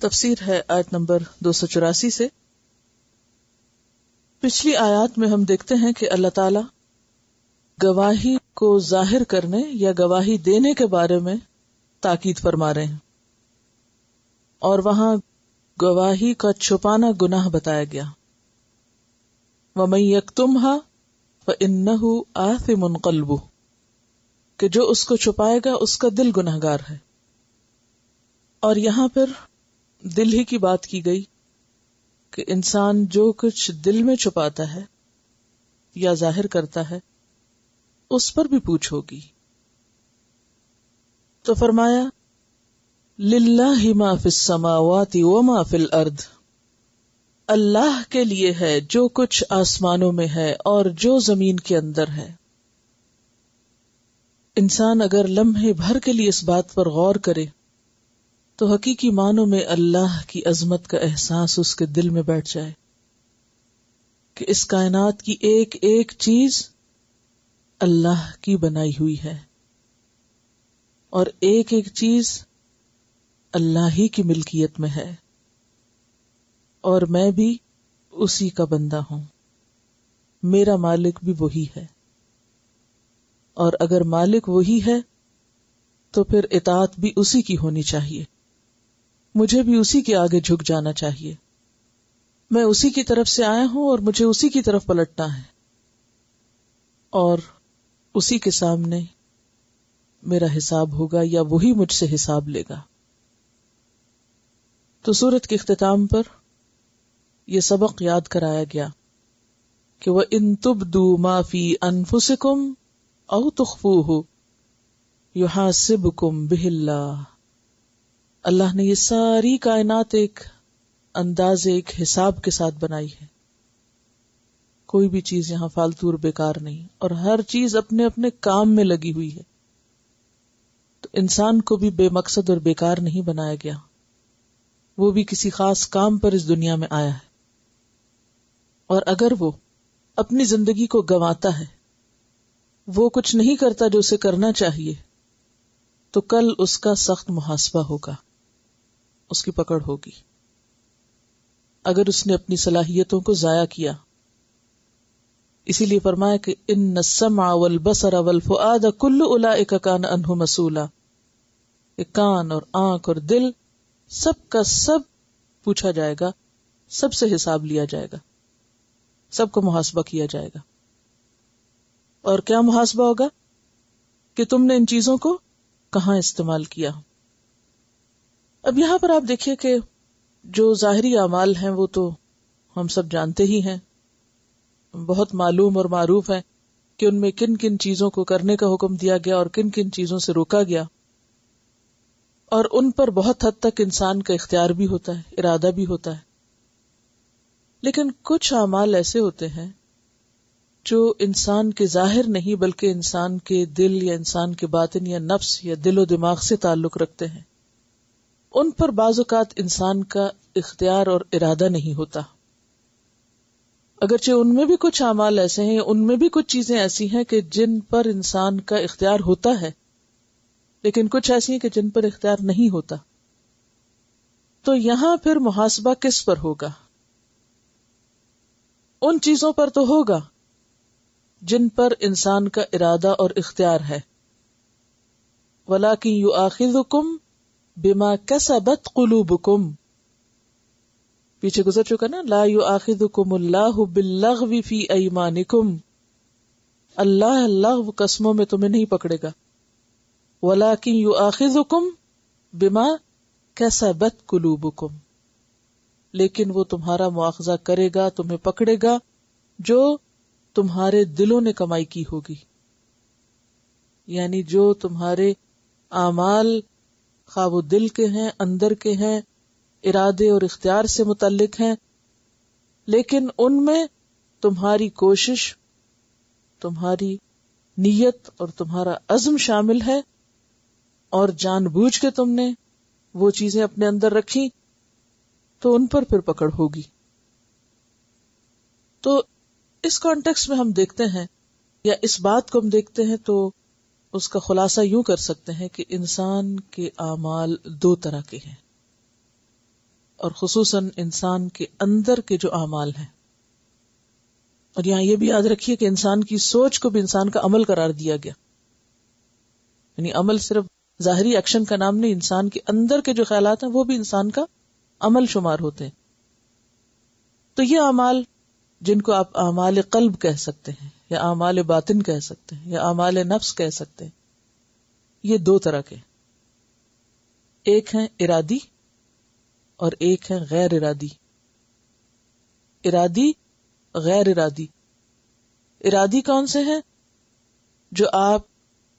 تفسیر ہے آیت نمبر 284 سے. پچھلی آیات میں ہم دیکھتے ہیں کہ اللہ تعالی گواہی کو ظاہر کرنے یا گواہی دینے کے بارے میں تاکید فرما رہے ہیں، اور وہاں گواہی کا چھپانا گناہ بتایا گیا. وَمَن يَكْتُمْهَا فَإِنَّهُ آثِمٌ قَلْبُهُ، کہ جو اس کو چھپائے گا اس کا دل گنہگار ہے. اور یہاں پھر دل ہی کی بات کی گئی کہ انسان جو کچھ دل میں چھپاتا ہے یا ظاہر کرتا ہے اس پر بھی پوچھ ہوگی. تو فرمایا للہ ما فی السماوات وما فی الارض، اللہ کے لیے ہے جو کچھ آسمانوں میں ہے اور جو زمین کے اندر ہے. انسان اگر لمحے بھر کے لیے اس بات پر غور کرے تو حقیقی معنوں میں اللہ کی عظمت کا احساس اس کے دل میں بیٹھ جائے کہ اس کائنات کی ایک ایک چیز اللہ کی بنائی ہوئی ہے اور ایک ایک چیز اللہ ہی کی ملکیت میں ہے، اور میں بھی اسی کا بندہ ہوں، میرا مالک بھی وہی ہے. اور اگر مالک وہی ہے تو پھر اطاعت بھی اسی کی ہونی چاہیے، مجھے بھی اسی کے آگے جھک جانا چاہیے. میں اسی کی طرف سے آیا ہوں اور مجھے اسی کی طرف پلٹنا ہے، اور اسی کے سامنے میرا حساب ہوگا یا وہی مجھ سے حساب لے گا. تو سورت کے اختتام پر یہ سبق یاد کرایا گیا کہ وَإِن تُبْدُوا مَا فِي أَنفُسِكُمْ أَوْ تُخْفُوهُ يُحَاسِبْكُمْ بِهِ اللَّهُ. اللہ نے یہ ساری کائنات ایک انداز ایک حساب کے ساتھ بنائی ہے. کوئی بھی چیز یہاں فالتو اور بیکار نہیں، اور ہر چیز اپنے اپنے کام میں لگی ہوئی ہے. تو انسان کو بھی بے مقصد اور بیکار نہیں بنایا گیا، وہ بھی کسی خاص کام پر اس دنیا میں آیا ہے. اور اگر وہ اپنی زندگی کو گنواتا ہے، وہ کچھ نہیں کرتا جو اسے کرنا چاہیے، تو کل اس کا سخت محاسبہ ہوگا، اس کی پکڑ ہوگی. اگر اس نے اپنی صلاحیتوں کو ضائع کیا، اسی لیے فرمایا کہ ان السمع والبصر والفؤاد کل اولئک کان عنہ مسئولا، کہ کان اور آنکھ اور دل سب کا سب پوچھا جائے گا، سب سے حساب لیا جائے گا، سب کو محاسبہ کیا جائے گا. اور کیا محاسبہ ہوگا؟ کہ تم نے ان چیزوں کو کہاں استعمال کیا. اب یہاں پر آپ دیکھیے کہ جو ظاہری اعمال ہیں وہ تو ہم سب جانتے ہی ہیں، بہت معلوم اور معروف ہے کہ ان میں کن کن چیزوں کو کرنے کا حکم دیا گیا اور کن کن چیزوں سے روکا گیا، اور ان پر بہت حد تک انسان کا اختیار بھی ہوتا ہے، ارادہ بھی ہوتا ہے. لیکن کچھ اعمال ایسے ہوتے ہیں جو انسان کے ظاہر نہیں بلکہ انسان کے دل یا انسان کے باطن یا نفس یا دل و دماغ سے تعلق رکھتے ہیں. ان پر بعض اوقات انسان کا اختیار اور ارادہ نہیں ہوتا، اگرچہ ان میں بھی کچھ اعمال ایسے ہیں، ان میں بھی کچھ چیزیں ایسی ہیں کہ جن پر انسان کا اختیار ہوتا ہے، لیکن کچھ ایسی ہیں کہ جن پر اختیار نہیں ہوتا. تو یہاں پھر محاسبہ کس پر ہوگا؟ ان چیزوں پر تو ہوگا جن پر انسان کا ارادہ اور اختیار ہے. وَلَٰكِن يُؤَاخِذُكُمْ بِمَا كَسَبَتْ قُلُوبُكُمْ، پیچھے گزر چکا نا، لا يُؤَاخِذُكُمُ اللَّهُ بِاللَّغْوِ فِي أَيْمَانِكُمْ، اللہ لغو قسموں میں تمہیں نہیں پکڑے گا. وَلَٰكِن يُؤَاخِذُكُمْ بِمَا كَسَبَتْ قُلُوبُكُمْ، لیکن وہ تمہارا مواخذہ کرے گا، تمہیں پکڑے گا جو تمہارے دلوں نے کمائی کی ہوگی. یعنی جو تمہارے اعمال خواہ وہ دل کے ہیں، اندر کے ہیں، ارادے اور اختیار سے متعلق ہیں، لیکن ان میں تمہاری کوشش، تمہاری نیت اور تمہارا عزم شامل ہے، اور جان بوجھ کے تم نے وہ چیزیں اپنے اندر رکھی، تو ان پر پھر پکڑ ہوگی. تو اس کانٹیکس میں ہم دیکھتے ہیں، یا اس بات کو ہم دیکھتے ہیں، تو اس کا خلاصہ یوں کر سکتے ہیں کہ انسان کے اعمال دو طرح کے ہیں. اور خصوصاً انسان کے اندر کے جو اعمال ہیں. اور یہاں یہ بھی یاد رکھیے کہ انسان کی سوچ کو بھی انسان کا عمل قرار دیا گیا. یعنی عمل صرف ظاہری ایکشن کا نام نہیں، انسان کے اندر کے جو خیالات ہیں وہ بھی انسان کا عمل شمار ہوتے ہیں. تو یہ اعمال جن کو آپ اعمال قلب کہہ سکتے ہیں یا اعمال باطن کہہ سکتے ہیں یا اعمال نفس کہہ سکتے ہیں، یہ دو طرح کے، ایک ہیں ارادی اور ایک ہے غیر ارادی. ارادی، غیر ارادی. ارادی کون سے ہیں؟ جو آپ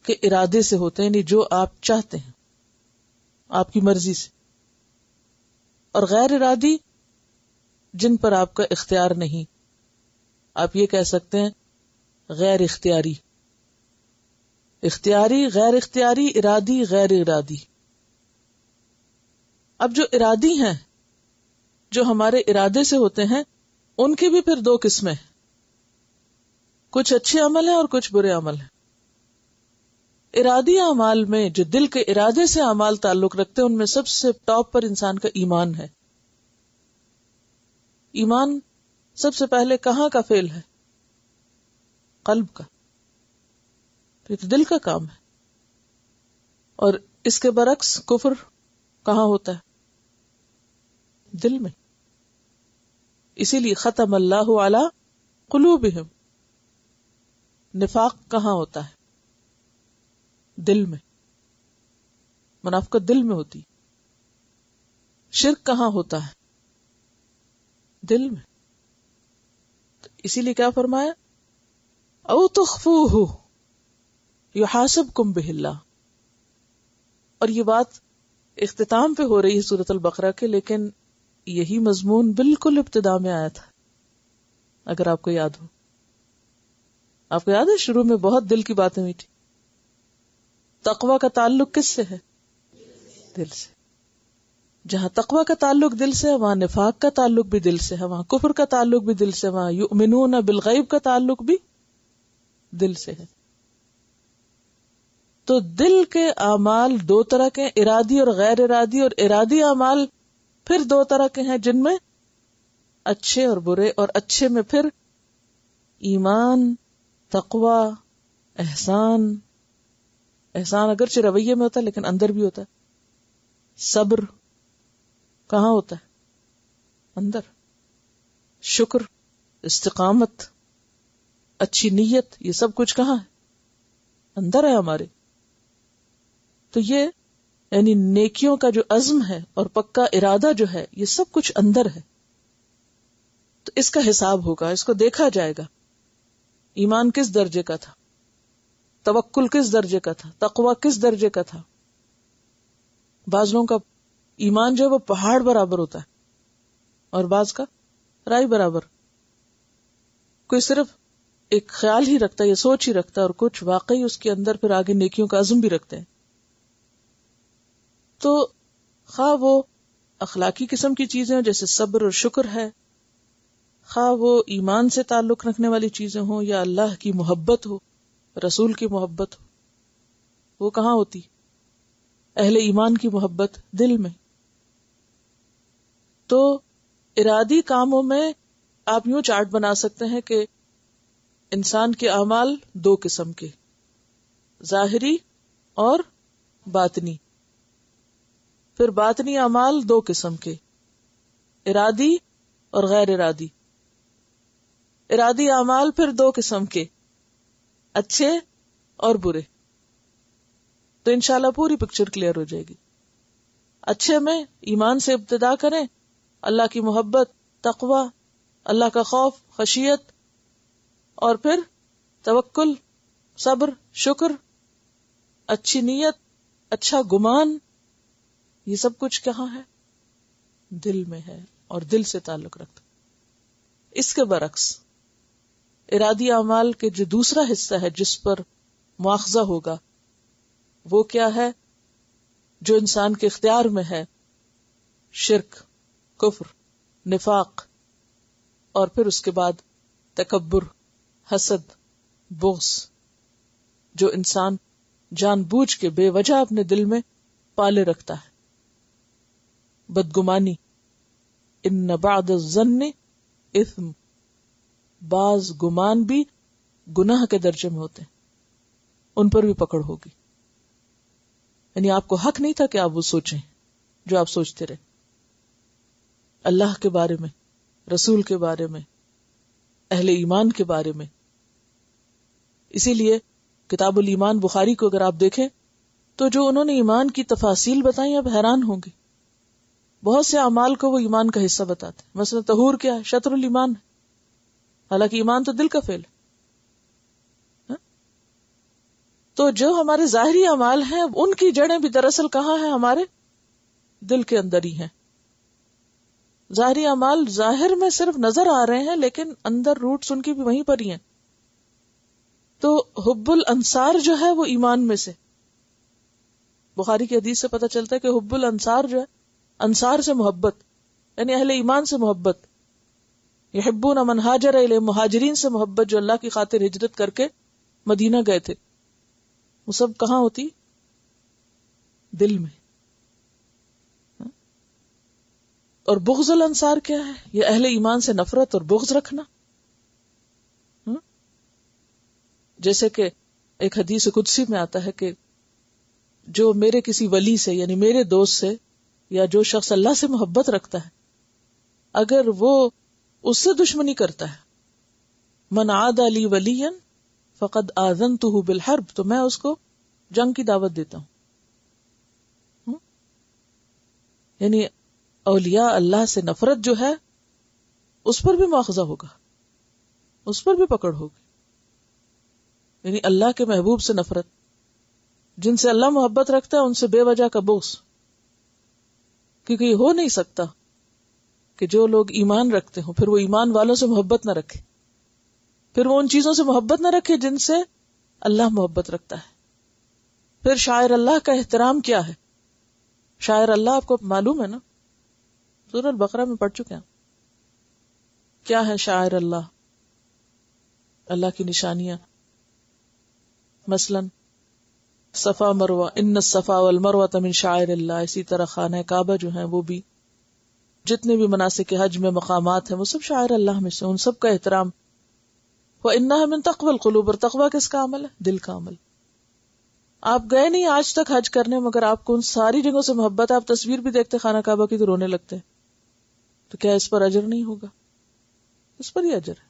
کے ارادے سے ہوتے ہیں، یعنی جو آپ چاہتے ہیں آپ کی مرضی سے. اور غیر ارادی جن پر آپ کا اختیار نہیں، آپ یہ کہہ سکتے ہیں غیر اختیاری. اختیاری، غیر اختیاری، ارادی، غیر ارادی. اب جو ارادی ہیں، جو ہمارے ارادے سے ہوتے ہیں، ان کی بھی پھر دو قسمیں، کچھ اچھے عمل ہیں اور کچھ برے عمل ہیں. ارادی اعمال میں جو دل کے ارادے سے اعمال تعلق رکھتے ہیں، ان میں سب سے ٹاپ پر انسان کا ایمان ہے. ایمان سب سے پہلے کہاں کا فعل ہے؟ قلب کا. تو یہ تو دل کا کام ہے. اور اس کے برعکس کفر کہاں ہوتا ہے؟ دل میں. اسی لیے ختم اللہ علی قلوبہم. نفاق کہاں ہوتا ہے؟ دل میں. منافقت دل میں ہوتی. شرک کہاں ہوتا ہے؟ دل میں. تو اسی لیے کیا فرمایا؟ او تخفوہ یحاسبکم بہ اللہ. اور یہ بات اختتام پہ ہو رہی ہے سورۃ البقرہ کے، لیکن یہی مضمون بالکل ابتدا میں آیا تھا، اگر آپ کو یاد ہو. آپ کو یاد ہے شروع میں بہت دل کی باتیں ہوئی تھی. تقوی کا تعلق کس سے ہے؟ دل سے. جہاں تقوی کا تعلق دل سے ہے، وہاں نفاق کا تعلق بھی دل سے ہے، وہاں کفر کا تعلق بھی دل سے، وہاں یؤمنون بالغیب کا تعلق بھی دل سے ہے. تو دل کے اعمال دو طرح کے، ارادی اور غیر ارادی. اور ارادی اعمال پھر دو طرح کے ہیں، جن میں اچھے اور برے. اور اچھے میں پھر ایمان، تقوی، احسان. احسان اگرچہ رویے میں ہوتا ہے لیکن اندر بھی ہوتا ہے. صبر کہاں ہوتا ہے؟ اندر. شکر، استقامت، اچھی نیت، یہ سب کچھ کہاں ہے؟ اندر ہے ہمارے. تو یہ یعنی نیکیوں کا جو عزم ہے اور پکا ارادہ جو ہے، یہ سب کچھ اندر ہے. تو اس کا حساب ہوگا، اس کو دیکھا جائے گا. ایمان کس درجے کا تھا؟ توکل کس درجے کا تھا؟ تقوی کس درجے کا تھا؟ بعض لوگوں کا ایمان جو ہے وہ پہاڑ برابر ہوتا ہے اور بعض کا رائی برابر. کوئی صرف ایک خیال ہی رکھتا ہے یا سوچ ہی رکھتا ہے، اور کچھ واقعی اس کے اندر پھر آگے نیکیوں کا عزم بھی رکھتے ہیں. تو خواہ وہ اخلاقی قسم کی چیزیں ہوں جیسے صبر اور شکر ہے، خواہ وہ ایمان سے تعلق رکھنے والی چیزیں ہوں یا اللہ کی محبت ہو، رسول کی محبت ہو، وہ کہاں ہوتی؟ اہل ایمان کی محبت دل میں. تو ارادی کاموں میں آپ یوں چارٹ بنا سکتے ہیں کہ انسان کے اعمال دو قسم کے، ظاہری اور باطنی. پھر باطنی اعمال دو قسم کے، ارادی اور غیر ارادی. ارادی اعمال پھر دو قسم کے، اچھے اور برے. تو انشاءاللہ پوری پکچر کلیئر ہو جائے گی. اچھے میں ایمان سے ابتدا کریں، اللہ کی محبت، تقوی، اللہ کا خوف، خشیت، اور پھر توکل، صبر، شکر، اچھی نیت، اچھا گمان. یہ سب کچھ کہاں ہے؟ دل میں ہے اور دل سے تعلق رکھتا. اس کے برعکس ارادی اعمال کے جو دوسرا حصہ ہے جس پر مواخذہ ہوگا، وہ کیا ہے؟ جو انسان کے اختیار میں ہے، شرک، کفر، نفاق، اور پھر اس کے بعد تکبر، حسد، بغض، جو انسان جان بوجھ کے بے وجہ اپنے دل میں پالے رکھتا ہے. بدگمانی، ان بعد الظن اثم، بعض گمان بھی گناہ کے درجے میں ہوتے ہیں، ان پر بھی پکڑ ہوگی. یعنی آپ کو حق نہیں تھا کہ آپ وہ سوچیں جو آپ سوچتے رہے، اللہ کے بارے میں، رسول کے بارے میں، اہل ایمان کے بارے میں. اسی لیے کتاب الایمان بخاری کو اگر آپ دیکھیں تو جو انہوں نے ایمان کی تفاصیل بتائیں آپ حیران ہوں گے. بہت سے اعمال کو وہ ایمان کا حصہ بتاتے ہیں. مثلا طہور کیا ہے؟ شطر الایمان ہے، حالانکہ ایمان تو دل کا فعل ہے. تو جو ہمارے ظاہری اعمال ہیں ان کی جڑیں بھی دراصل کہاں ہیں؟ ہمارے دل کے اندر ہی ہیں. ظاہری اعمال ظاہر میں صرف نظر آ رہے ہیں لیکن اندر روٹس ان کی بھی وہیں پر ہی ہیں. تو حب الانصار جو ہے وہ ایمان میں سے، بخاری کی حدیث سے پتہ چلتا ہے کہ حب الانصار جو ہے انصار سے محبت، یعنی اہل ایمان سے محبت. یحبون من ہاجر الیہم، مہاجرین سے محبت جو اللہ کی خاطر ہجرت کر کے مدینہ گئے تھے. وہ سب کہاں ہوتی؟ دل میں. اور بغض الانصار کیا ہے؟ یہ اہل ایمان سے نفرت اور بغض رکھنا. جیسے کہ ایک حدیث قدسی میں آتا ہے کہ جو میرے کسی ولی سے یعنی میرے دوست سے یا جو شخص اللہ سے محبت رکھتا ہے اگر وہ اس سے دشمنی کرتا ہے، من عاد لی ولیا فقد آذنتہ بالحرب، تو میں اس کو جنگ کی دعوت دیتا ہوں. یعنی اولیاء اللہ سے نفرت جو ہے اس پر بھی مواخذہ ہوگا، اس پر بھی پکڑ ہوگی. یعنی اللہ کے محبوب سے نفرت، جن سے اللہ محبت رکھتا ہے ان سے بے وجہ کا بغض. کیونکہ یہ ہو نہیں سکتا کہ جو لوگ ایمان رکھتے ہوں پھر وہ ایمان والوں سے محبت نہ رکھے، پھر وہ ان چیزوں سے محبت نہ رکھے جن سے اللہ محبت رکھتا ہے. پھر شاعر اللہ کا احترام کیا ہے؟ شاعر اللہ آپ کو معلوم ہے نا، سورہ البقرہ میں پڑھ چکے ہیں. کیا ہے شاعر اللہ؟ اللہ کی نشانیاں مثلا صفا مروہ، ان الصفا والمروہ من شاعر اللہ. اسی طرح خانہ کعبہ جو ہیں وہ بھی، جتنے بھی مناسک حج میں مقامات ہیں وہ سب شاعر اللہ میں سے، ان سب کا احترام. وَإِنَّهَا مِن تَقْوَى الْقُلُوبِ، اور تقویٰ کس کا عمل ہے؟ دل کا عمل. آپ گئے نہیں آج تک حج کرنے مگر آپ کو ان ساری جگہوں سے محبت ہے، آپ تصویر بھی دیکھتے خانہ کعبہ کی تو رونے لگتے ہیں، تو کیا اس پر اجر نہیں ہوگا؟ اس پر ہی اجر ہے.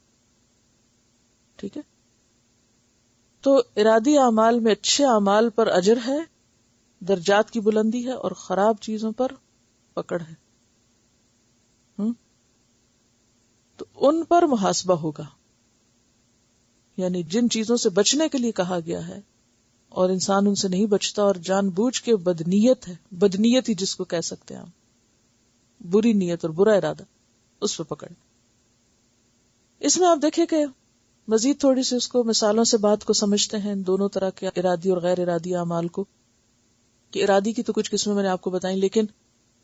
ٹھیک ہے، تو ارادی اعمال میں اچھے اعمال پر اجر ہے، درجات کی بلندی ہے، اور خراب چیزوں پر پکڑ ہے. تو ان پر محاسبہ ہوگا. یعنی جن چیزوں سے بچنے کے لیے کہا گیا ہے اور انسان ان سے نہیں بچتا اور جان بوجھ کے بدنیت ہے، بدنیت ہی جس کو کہہ سکتے ہیں آپ، بری نیت اور برا ارادہ، اس پہ پکڑ. اس میں آپ دیکھیں کہ مزید تھوڑی سی اس کو مثالوں سے بات کو سمجھتے ہیں، دونوں طرح کے ارادی اور غیر ارادی اعمال کو. کہ ارادی کی تو کچھ قسمیں میں نے آپ کو بتائیں، لیکن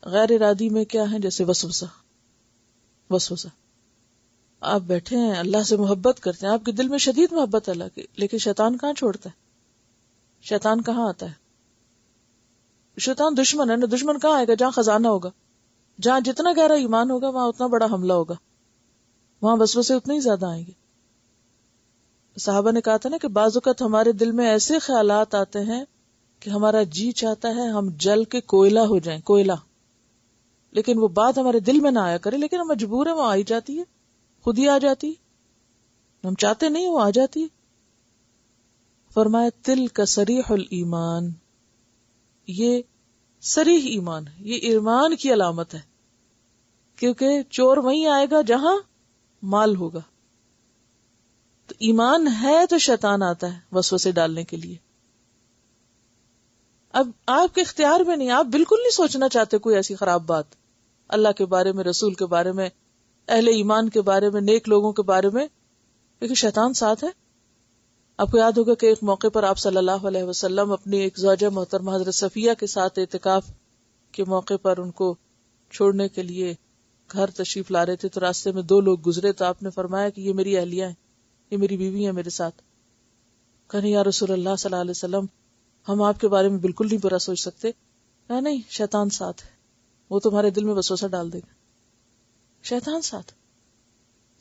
غیر ارادی میں کیا ہے؟ جیسے وسوسہ. آپ بیٹھے ہیں اللہ سے محبت کرتے ہیں، آپ کے دل میں شدید محبت ہے اللہ کی، لیکن شیطان کہاں چھوڑتا ہے؟ شیطان کہاں آتا ہے؟ شیطان دشمن ہے نا. دشمن کہاں آئے گا؟ جہاں خزانہ ہوگا، جہاں جتنا گہرا ایمان ہوگا وہاں اتنا بڑا حملہ ہوگا، وہاں وسوسے اتنے ہی زیادہ آئیں گے. صحابہ نے کہا تھا نا کہ بعض اوقات ہمارے دل میں ایسے خیالات آتے ہیں کہ ہمارا جی چاہتا ہے ہم جل کے کوئلہ ہو جائیں، کوئلہ، لیکن وہ بات ہمارے دل میں نہ آیا کرے، لیکن ہم مجبور ہیں، وہ آئی جاتی ہے، خود ہی آ جاتی، ہم چاہتے نہیں وہ آ جاتی. فرمایا تل کا صریح الایمان، یہ صریح ایمان ہے، یہ ایمان کی علامت ہے، کیونکہ چور وہیں آئے گا جہاں مال ہوگا. تو ایمان ہے تو شیطان آتا ہے وسوسے ڈالنے کے لیے. اب آپ کے اختیار میں نہیں، آپ بالکل نہیں سوچنا چاہتے کوئی ایسی خراب بات اللہ کے بارے میں، رسول کے بارے میں، اہل ایمان کے بارے میں، نیک لوگوں کے بارے میں، لیکن شیطان ساتھ ہے. آپ کو یاد ہوگا کہ ایک موقع پر آپ صلی اللہ علیہ وسلم اپنی ایک زوجہ محترمہ حضرت صفیہ کے ساتھ اعتکاف کے موقع پر ان کو چھوڑنے کے لیے گھر تشریف لا رہے تھے، تو راستے میں دو لوگ گزرے، تو آپ نے فرمایا کہ یہ میری اہلیہ ہیں، یہ میری بیوی ہیں میرے ساتھ. کہنے یا رسول اللہ صلی اللہ علیہ وسلم ہم آپ کے بارے میں بالکل نہیں برا سوچ سکتے. نہیں، شیطان ساتھ ہے، وہ تمہارے دل میں وسوسہ ڈال دے گا. شیطان ساتھ.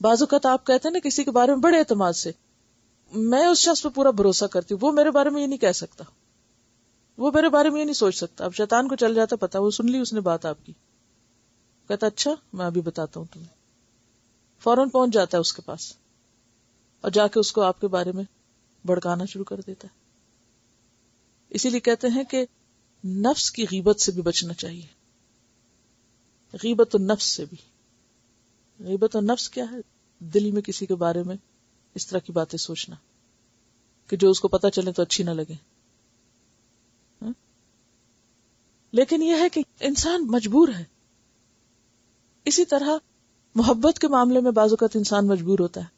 بعض اوقات آپ کہتے ہیں نا کسی کے بارے میں بڑے اعتماد سے، میں اس شخص پہ پورا بھروسہ کرتی ہوں، وہ میرے بارے میں یہ نہیں کہہ سکتا، وہ میرے بارے میں یہ نہیں سوچ سکتا. اب شیطان کو چل جاتا پتا، وہ سن لی اس نے بات آپ کی، کہتا اچھا میں ابھی بتاتا ہوں تمہیں، فوراً پہنچ جاتا ہے اس کے پاس اور جا کے اس کو آپ کے بارے میں بھڑکانا شروع کر دیتا ہے. اسی لیے کہتے ہیں کہ نفس کی غیبت سے بھی بچنا چاہیے. غیبت النفس سے بھی. غیبت النفس کیا ہے؟ دل میں کسی کے بارے میں اس طرح کی باتیں سوچنا کہ جو اس کو پتہ چلے تو اچھی نہ لگے. لیکن یہ ہے کہ انسان مجبور ہے. اسی طرح محبت کے معاملے میں بعض اوقات انسان مجبور ہوتا ہے.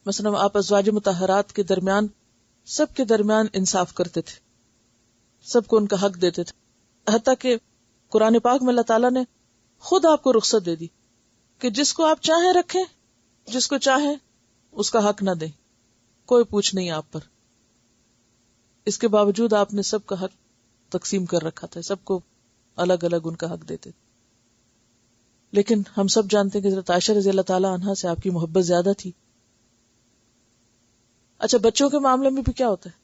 مثلا آپ ازواج مطہرات کے درمیان سب کے درمیان انصاف کرتے تھے، سب کو ان کا حق دیتے تھے، حتیٰ کہ قرآن پاک میں اللہ تعالیٰ نے خود آپ کو رخصت دے دی کہ جس کو آپ چاہیں رکھیں، جس کو چاہیں اس کا حق نہ دیں، کوئی پوچھ نہیں آپ پر. اس کے باوجود آپ نے سب کا حق تقسیم کر رکھا تھا، سب کو الگ الگ ان کا حق دیتے تھے. لیکن ہم سب جانتے ہیں کہ حضرت عائشہ رضی اللہ تعالیٰ عنہا سے آپ کی محبت زیادہ تھی. اچھا بچوں کے معاملے میں بھی کیا ہوتا ہے؟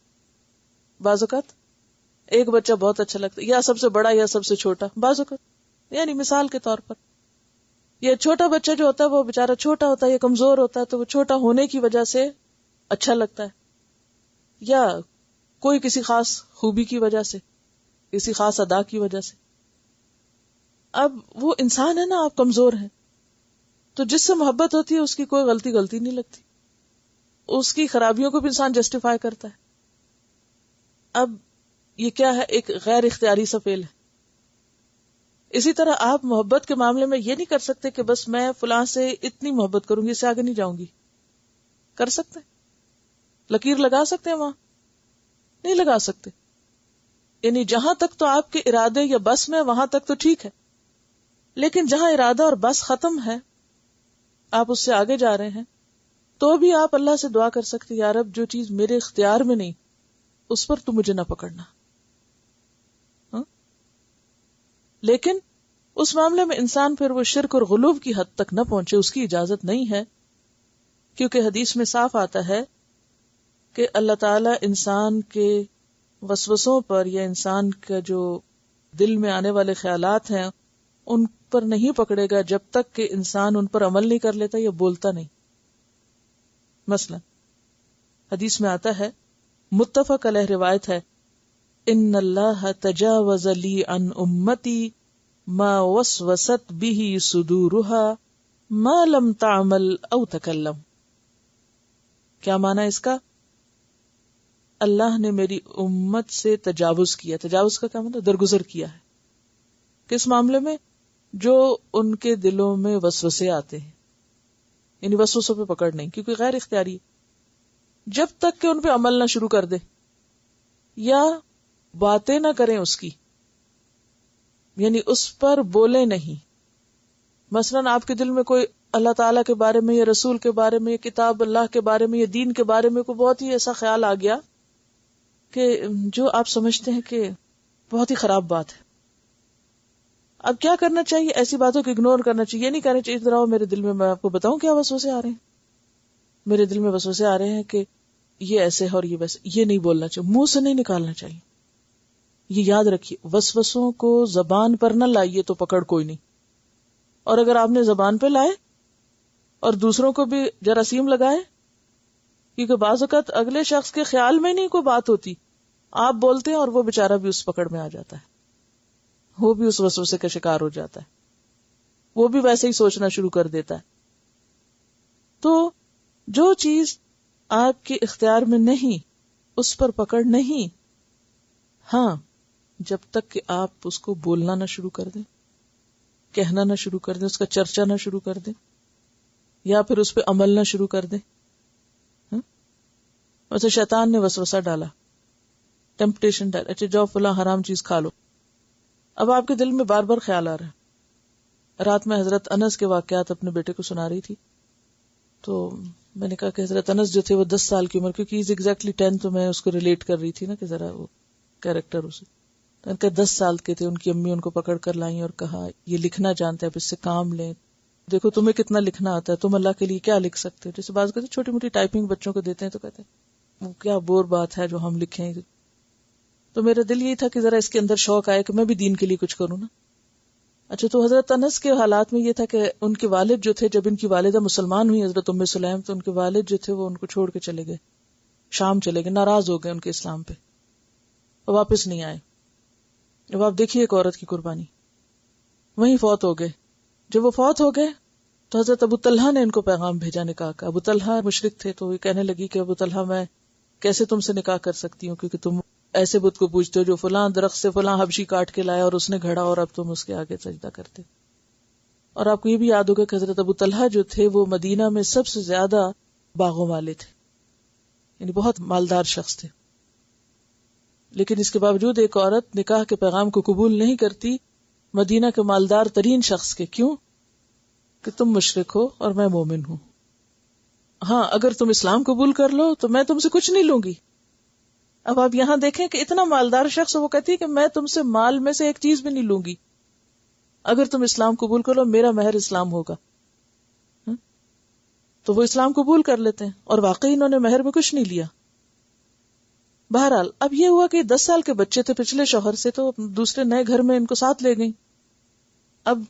بعض اوقات ایک بچہ بہت اچھا لگتا ہے، یا سب سے بڑا یا سب سے چھوٹا. بعض اوقات یعنی مثال کے طور پر یہ چھوٹا بچہ جو ہوتا ہے وہ بےچارا چھوٹا ہوتا ہے یا کمزور ہوتا ہے، تو وہ چھوٹا ہونے کی وجہ سے اچھا لگتا ہے، یا کوئی کسی خاص خوبی کی وجہ سے، کسی خاص ادا کی وجہ سے. اب وہ انسان ہے نا، آپ کمزور ہیں، تو جس سے محبت ہوتی ہے اس کی کوئی غلطی نہیں لگتی، اس کی خرابیوں کو بھی انسان جسٹیفائی کرتا ہے. اب یہ کیا ہے؟ ایک غیر اختیاری سا فعل ہے. اسی طرح آپ محبت کے معاملے میں یہ نہیں کر سکتے کہ بس میں فلاں سے اتنی محبت کروں گی، اس سے آگے نہیں جاؤں گی. کر سکتے؟ لکیر لگا سکتے ہیں وہاں؟ نہیں لگا سکتے. یعنی جہاں تک تو آپ کے ارادے یا بس میں، وہاں تک تو ٹھیک ہے، لیکن جہاں ارادہ اور بس ختم ہے، آپ اس سے آگے جا رہے ہیں، تو بھی آپ اللہ سے دعا کر سکتے، یا رب جو چیز میرے اختیار میں نہیں اس پر تو مجھے نہ پکڑنا. لیکن اس معاملے میں انسان پھر وہ شرک اور غلو کی حد تک نہ پہنچے، اس کی اجازت نہیں ہے، کیونکہ حدیث میں صاف آتا ہے کہ اللہ تعالی انسان کے وسوسوں پر یا انسان کا جو دل میں آنے والے خیالات ہیں ان پر نہیں پکڑے گا جب تک کہ انسان ان پر عمل نہیں کر لیتا یا بولتا نہیں. مثلا حدیث میں آتا ہے، متفق علیہ روایت ہے، ان اللہ تجاوز لی عن امتی ما وسوست به صدورها ما لم تعمل او تکلم. کیا معنی اس کا؟ اللہ نے میری امت سے تجاوز کیا. تجاوز کا کیا مطلب؟ درگزر کیا ہے. کس معاملے میں؟ جو ان کے دلوں میں وسوسے آتے ہیں، یعنی وسوسوں پہ پکڑ نہیں، کیونکہ غیر اختیاری. جب تک کہ ان پہ عمل نہ شروع کر دے یا باتیں نہ کریں اس کی، یعنی اس پر بولے نہیں. مثلا آپ کے دل میں کوئی اللہ تعالیٰ کے بارے میں یا رسول کے بارے میں یا کتاب اللہ کے بارے میں یا دین کے بارے میں کوئی بہت ہی ایسا خیال آ گیا کہ جو آپ سمجھتے ہیں کہ بہت ہی خراب بات ہے. اب کیا کرنا چاہیے؟ ایسی باتوں کو اگنور کرنا چاہیے. یہ نہیں کہنا چاہیے ادھر آؤ میرے دل میں آپ کو بتاؤں کیا وسوسے آ رہے ہیں. میرے دل میں وسوسے آ رہے ہیں کہ یہ ایسے ہے اور یہ ویسے. یہ نہیں بولنا چاہیے، منہ سے نہیں نکالنا چاہیے. یہ یاد رکھیے، وسوسوں کو زبان پر نہ لائیے تو پکڑ کوئی نہیں. اور اگر آپ نے زبان پہ لائے اور دوسروں کو بھی جراثیم لگائے، کیونکہ بعض اوقات اگلے شخص کے خیال میں نہیں کوئی بات ہوتی، آپ بولتے ہیں اور وہ بیچارہ بھی اس پکڑ میں آ جاتا ہے، وہ بھی اس وسوسے کا شکار ہو جاتا ہے، وہ بھی ویسے ہی سوچنا شروع کر دیتا ہے. تو جو چیز آپ کے اختیار میں نہیں اس پر پکڑ نہیں. ہاں جب تک کہ آپ اس کو بولنا نہ شروع کر دیں، کہنا نہ شروع کر دیں، اس کا چرچا نہ شروع کر دیں، یا پھر اس پہ عمل نہ شروع کر دیں. ویسے شیطان نے وسوسہ ڈالا، ٹیمپٹیشن ڈالا، اچھا جاؤ فلاں حرام چیز کھا لو. اب آپ کے دل میں بار بار خیال آ رہا ہے. رات میں حضرت انس کے واقعات اپنے بیٹے کو سنا رہی تھی، تو میں نے کہا کہ حضرت انس جو تھے وہ 10 سال کی عمر، کیونکہ از ایگزیکٹلی 10، تو میں اس کو ریلیٹ کر رہی تھی نا کہ ذرا وہ کیریکٹر اسے. تو ان کا 10 سال کے تھے، ان کی امی ان کو پکڑ کر لائیں اور کہا یہ لکھنا جانتے ہیں، اب اس سے کام لیں. دیکھو تمہیں کتنا لکھنا آتا ہے، تم اللہ کے لیے کیا لکھ سکتے ہو. جیسے بعض کہتے چھوٹی موٹی ٹائپنگ بچوں کو دیتے ہیں تو کہتے ہیں وہ کیا بور بات ہے جو ہم لکھیں. تو میرا دل یہی تھا کہ ذرا اس کے اندر شوق آئے کہ میں بھی دین کے لیے کچھ کروں نا. اچھا، تو حضرت انس کے حالات میں یہ تھا کہ ان کے والد جو تھے، جب ان کی والدہ مسلمان ہوئی حضرت ام سلیم، تو ان کے والد جو تھے وہ ان کو چھوڑ کے چلے گئے، شام چلے گئے، ناراض ہو گئے ان کے اسلام پہ، واپس نہیں آئے. اب آپ دیکھیے ایک عورت کی قربانی، وہیں فوت ہو گئے. جب وہ فوت ہو گئے تو حضرت ابو طلحہ نے ان کو پیغام بھیجا نکاح کا. ابو طلحہ مشرک تھے، تو وہ کہنے لگی کہ ابو طلحہ میں کیسے تم سے نکاح کر سکتی ہوں، کیونکہ تم ایسے بت کو پوجتے ہو جو فلاں درخت سے فلاں حبشی کاٹ کے لایا اور اس نے گھڑا، اور اب تم اس کے آگے سجدہ کرتے. اور آپ کو یہ بھی یاد ہوگا کہ حضرت ابو طلحہ جو تھے وہ مدینہ میں سب سے زیادہ باغوں والے تھے، یعنی بہت مالدار شخص تھے. لیکن اس کے باوجود ایک عورت نکاح کے پیغام کو قبول نہیں کرتی مدینہ کے مالدار ترین شخص کے. کیوں؟ کہ تم مشرک ہو اور میں مومن ہوں. ہاں، اگر تم اسلام قبول کر لو تو میں تم سے کچھ نہیں لوں گی. اب آپ یہاں دیکھیں کہ اتنا مالدار شخص، وہ کہتی ہے کہ میں تم سے مال میں سے ایک چیز بھی نہیں لوں گی اگر تم اسلام قبول کر لو، میرا مہر اسلام ہوگا. تو وہ اسلام قبول کر لیتے ہیں، اور واقعی انہوں نے مہر میں کچھ نہیں لیا. بہرحال اب یہ ہوا کہ 10 سال کے بچے تھے پچھلے شوہر سے، تو دوسرے نئے گھر میں ان کو ساتھ لے گئیں. اب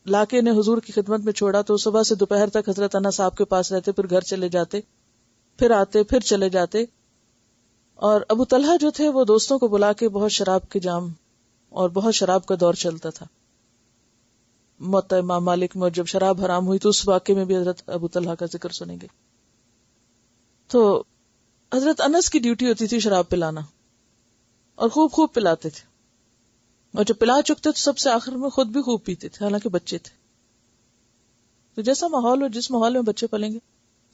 لا کے انہیں حضور کی خدمت میں چھوڑا تو صبح سے دوپہر تک حضرت انس صاحب کے پاس رہتے، پھر گھر چلے جاتے، پھر آتے، پھر چلے جاتے. اور ابو طلحہ جو تھے وہ دوستوں کو بلا کے بہت شراب کے جام، اور بہت شراب کا دور چلتا تھا. موطا امام مالک میں جب شراب حرام ہوئی تو اس واقعے میں بھی حضرت ابو طلحہ کا ذکر سنیں گے. تو حضرت انس کی ڈیوٹی ہوتی تھی شراب پلانا، اور خوب خوب پلاتے تھے، اور جب پلا چکتے تو سب سے آخر میں خود بھی خوب پیتے تھے، حالانکہ بچے تھے. تو جیسا ماحول ہو، جس ماحول میں بچے پلیں گے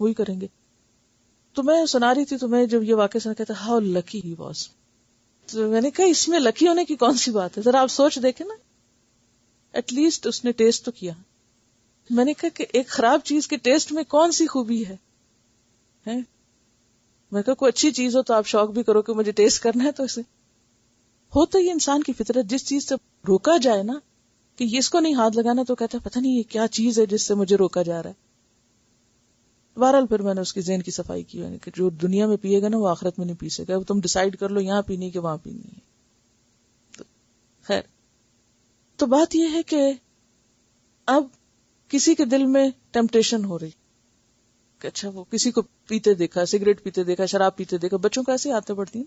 وہی کریں گے. تو میں سنا رہی تھی، تو میں جب یہ واقعہ سنا کہتا ہاؤ لکی ہی واز. تو میں نے کہا اس میں لکی ہونے کی کون سی بات ہے، ذرا آپ سوچ دیکھیں نا، ایٹ لیسٹ اس نے ٹیسٹ تو کیا. میں نے کہا کہ ایک خراب چیز کے ٹیسٹ میں کون سی خوبی ہے؟ میں کہا کوئی اچھی چیز ہو تو آپ شوق بھی کرو کہ مجھے ٹیسٹ کرنا ہے. تو اسے ہوتا ہی انسان کی فطرت، جس چیز سے روکا جائے نا کہ یہ اس کو نہیں ہاتھ لگانا، تو کہتا ہے پتہ نہیں یہ کیا چیز ہے جس سے مجھے روکا جا رہا ہے. بہرحال پھر میں نے اس کی ذہن کی صفائی کی، یعنی کہ جو دنیا میں پیے گا نا وہ آخرت میں نہیں پی سکے. اب تم ڈیسائیڈ کر لو یہاں پینی کہ وہاں پینی ہے. تو خیر، تو بات یہ ہے کہ اب کسی کے دل میں ٹیمپٹیشن ہو رہی کہ اچھا وہ کسی کو پیتے دیکھا، سگریٹ پیتے دیکھا، شراب پیتے دیکھا. بچوں کو ایسے عادتیں پڑتی ہیں.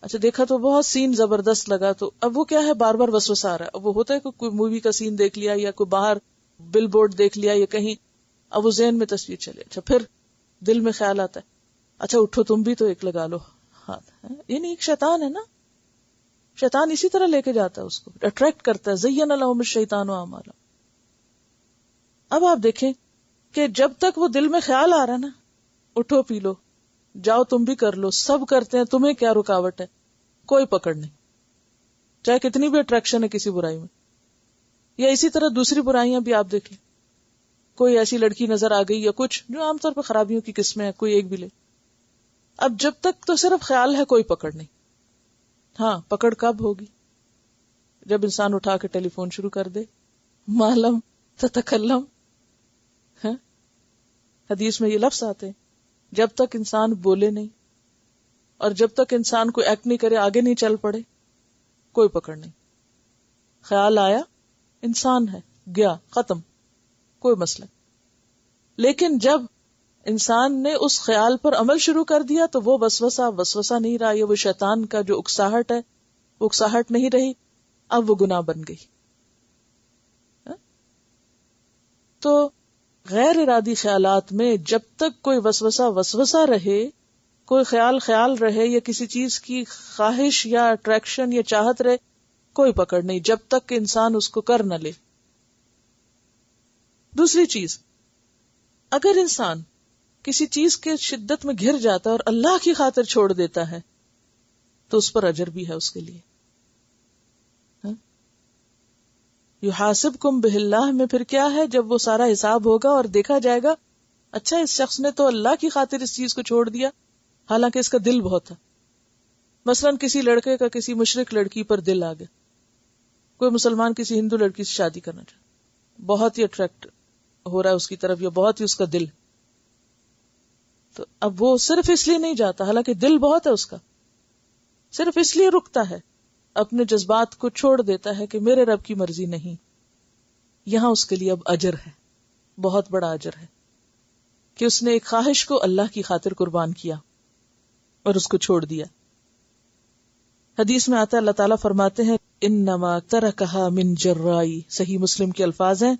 اچھا دیکھا تو بہت سین زبردست لگا، تو اب وہ کیا ہے، بار بار وسوسہ آ رہا ہے. اب وہ ہوتا ہے کہ کوئی مووی کا سین دیکھ لیا، یا کوئی باہر بل بورڈ دیکھ لیا، یا کہیں، اب وہ ذہن میں تصویر چلے. اچھا پھر دل میں خیال آتا ہے اچھا اٹھو تم بھی تو ایک لگا لو ہاتھ. یعنی ایک شیطان ہے نا، شیطان اسی طرح لے کے جاتا ہے، اس کو اٹریکٹ کرتا ہے. زین لہم الشیطان اعمالہم. اب آپ دیکھیں کہ جب تک وہ دل میں خیال آ رہا ہے نا، اٹھو پی لو، جاؤ تم بھی کر لو، سب کرتے ہیں، تمہیں کیا رکاوٹ ہے؟ کوئی پکڑ نہیں، چاہے کتنی بھی اٹریکشن ہے کسی برائی میں. یا اسی طرح دوسری برائیاں بھی آپ دیکھ لیں، کوئی ایسی لڑکی نظر آ گئی یا کچھ جو عام طور پر خرابیوں کی قسمیں ہیں، کوئی ایک بھی لے. اب جب تک تو صرف خیال ہے، کوئی پکڑ نہیں. ہاں پکڑ کب ہوگی؟ جب انسان اٹھا کے ٹیلی فون شروع کر دے. معلم تتکلم، حدیث میں یہ لفظ آتے ہیں، جب تک انسان بولے نہیں اور جب تک انسان کوئی ایکٹ نہیں کرے، آگے نہیں چل پڑے، کوئی پکڑ نہیں. خیال آیا، انسان ہے، گیا، ختم، کوئی مسئلہ. لیکن جب انسان نے اس خیال پر عمل شروع کر دیا تو وہ وسوسہ نہیں رہا، یہ وہ شیطان کا جو اکساہٹ ہے وہ اکساہٹ نہیں رہی، اب وہ گناہ بن گئی. تو غیر ارادی خیالات میں جب تک کوئی وسوسہ رہے، کوئی خیال رہے، یا کسی چیز کی خواہش یا اٹریکشن یا چاہت رہے، کوئی پکڑ نہیں جب تک کہ انسان اس کو کر نہ لے. دوسری چیز، اگر انسان کسی چیز کے شدت میں گھر جاتا ہے اور اللہ کی خاطر چھوڑ دیتا ہے تو اس پر اجر بھی ہے اس کے لیے. یحاسبکم بہ اللہ میں پھر کیا ہے، جب وہ سارا حساب ہوگا اور دیکھا جائے گا اچھا اس شخص نے تو اللہ کی خاطر اس چیز کو چھوڑ دیا، حالانکہ اس کا دل بہت تھا. مثلا کسی لڑکے کا کسی مشرک لڑکی پر دل آ گیا، کوئی مسلمان کسی ہندو لڑکی سے شادی کرنا چاہتا، بہت ہی اٹریکٹ، ہو رہا ہے اس کی طرف یا بہت ہی اس کا دل، تو اب وہ صرف اس لیے نہیں جاتا، حالانکہ دل بہت ہے اس کا، صرف اس لیے رکتا ہے، اپنے جذبات کو چھوڑ دیتا ہے کہ میرے رب کی مرضی نہیں. یہاں اس کے لیے اب اجر ہے، بہت بڑا اجر ہے کہ اس نے ایک خواہش کو اللہ کی خاطر قربان کیا اور اس کو چھوڑ دیا. حدیث میں آتا ہے اللہ تعالیٰ فرماتے ہیں انما ترکھا من جرائی، صحیح مسلم کے الفاظ ہیں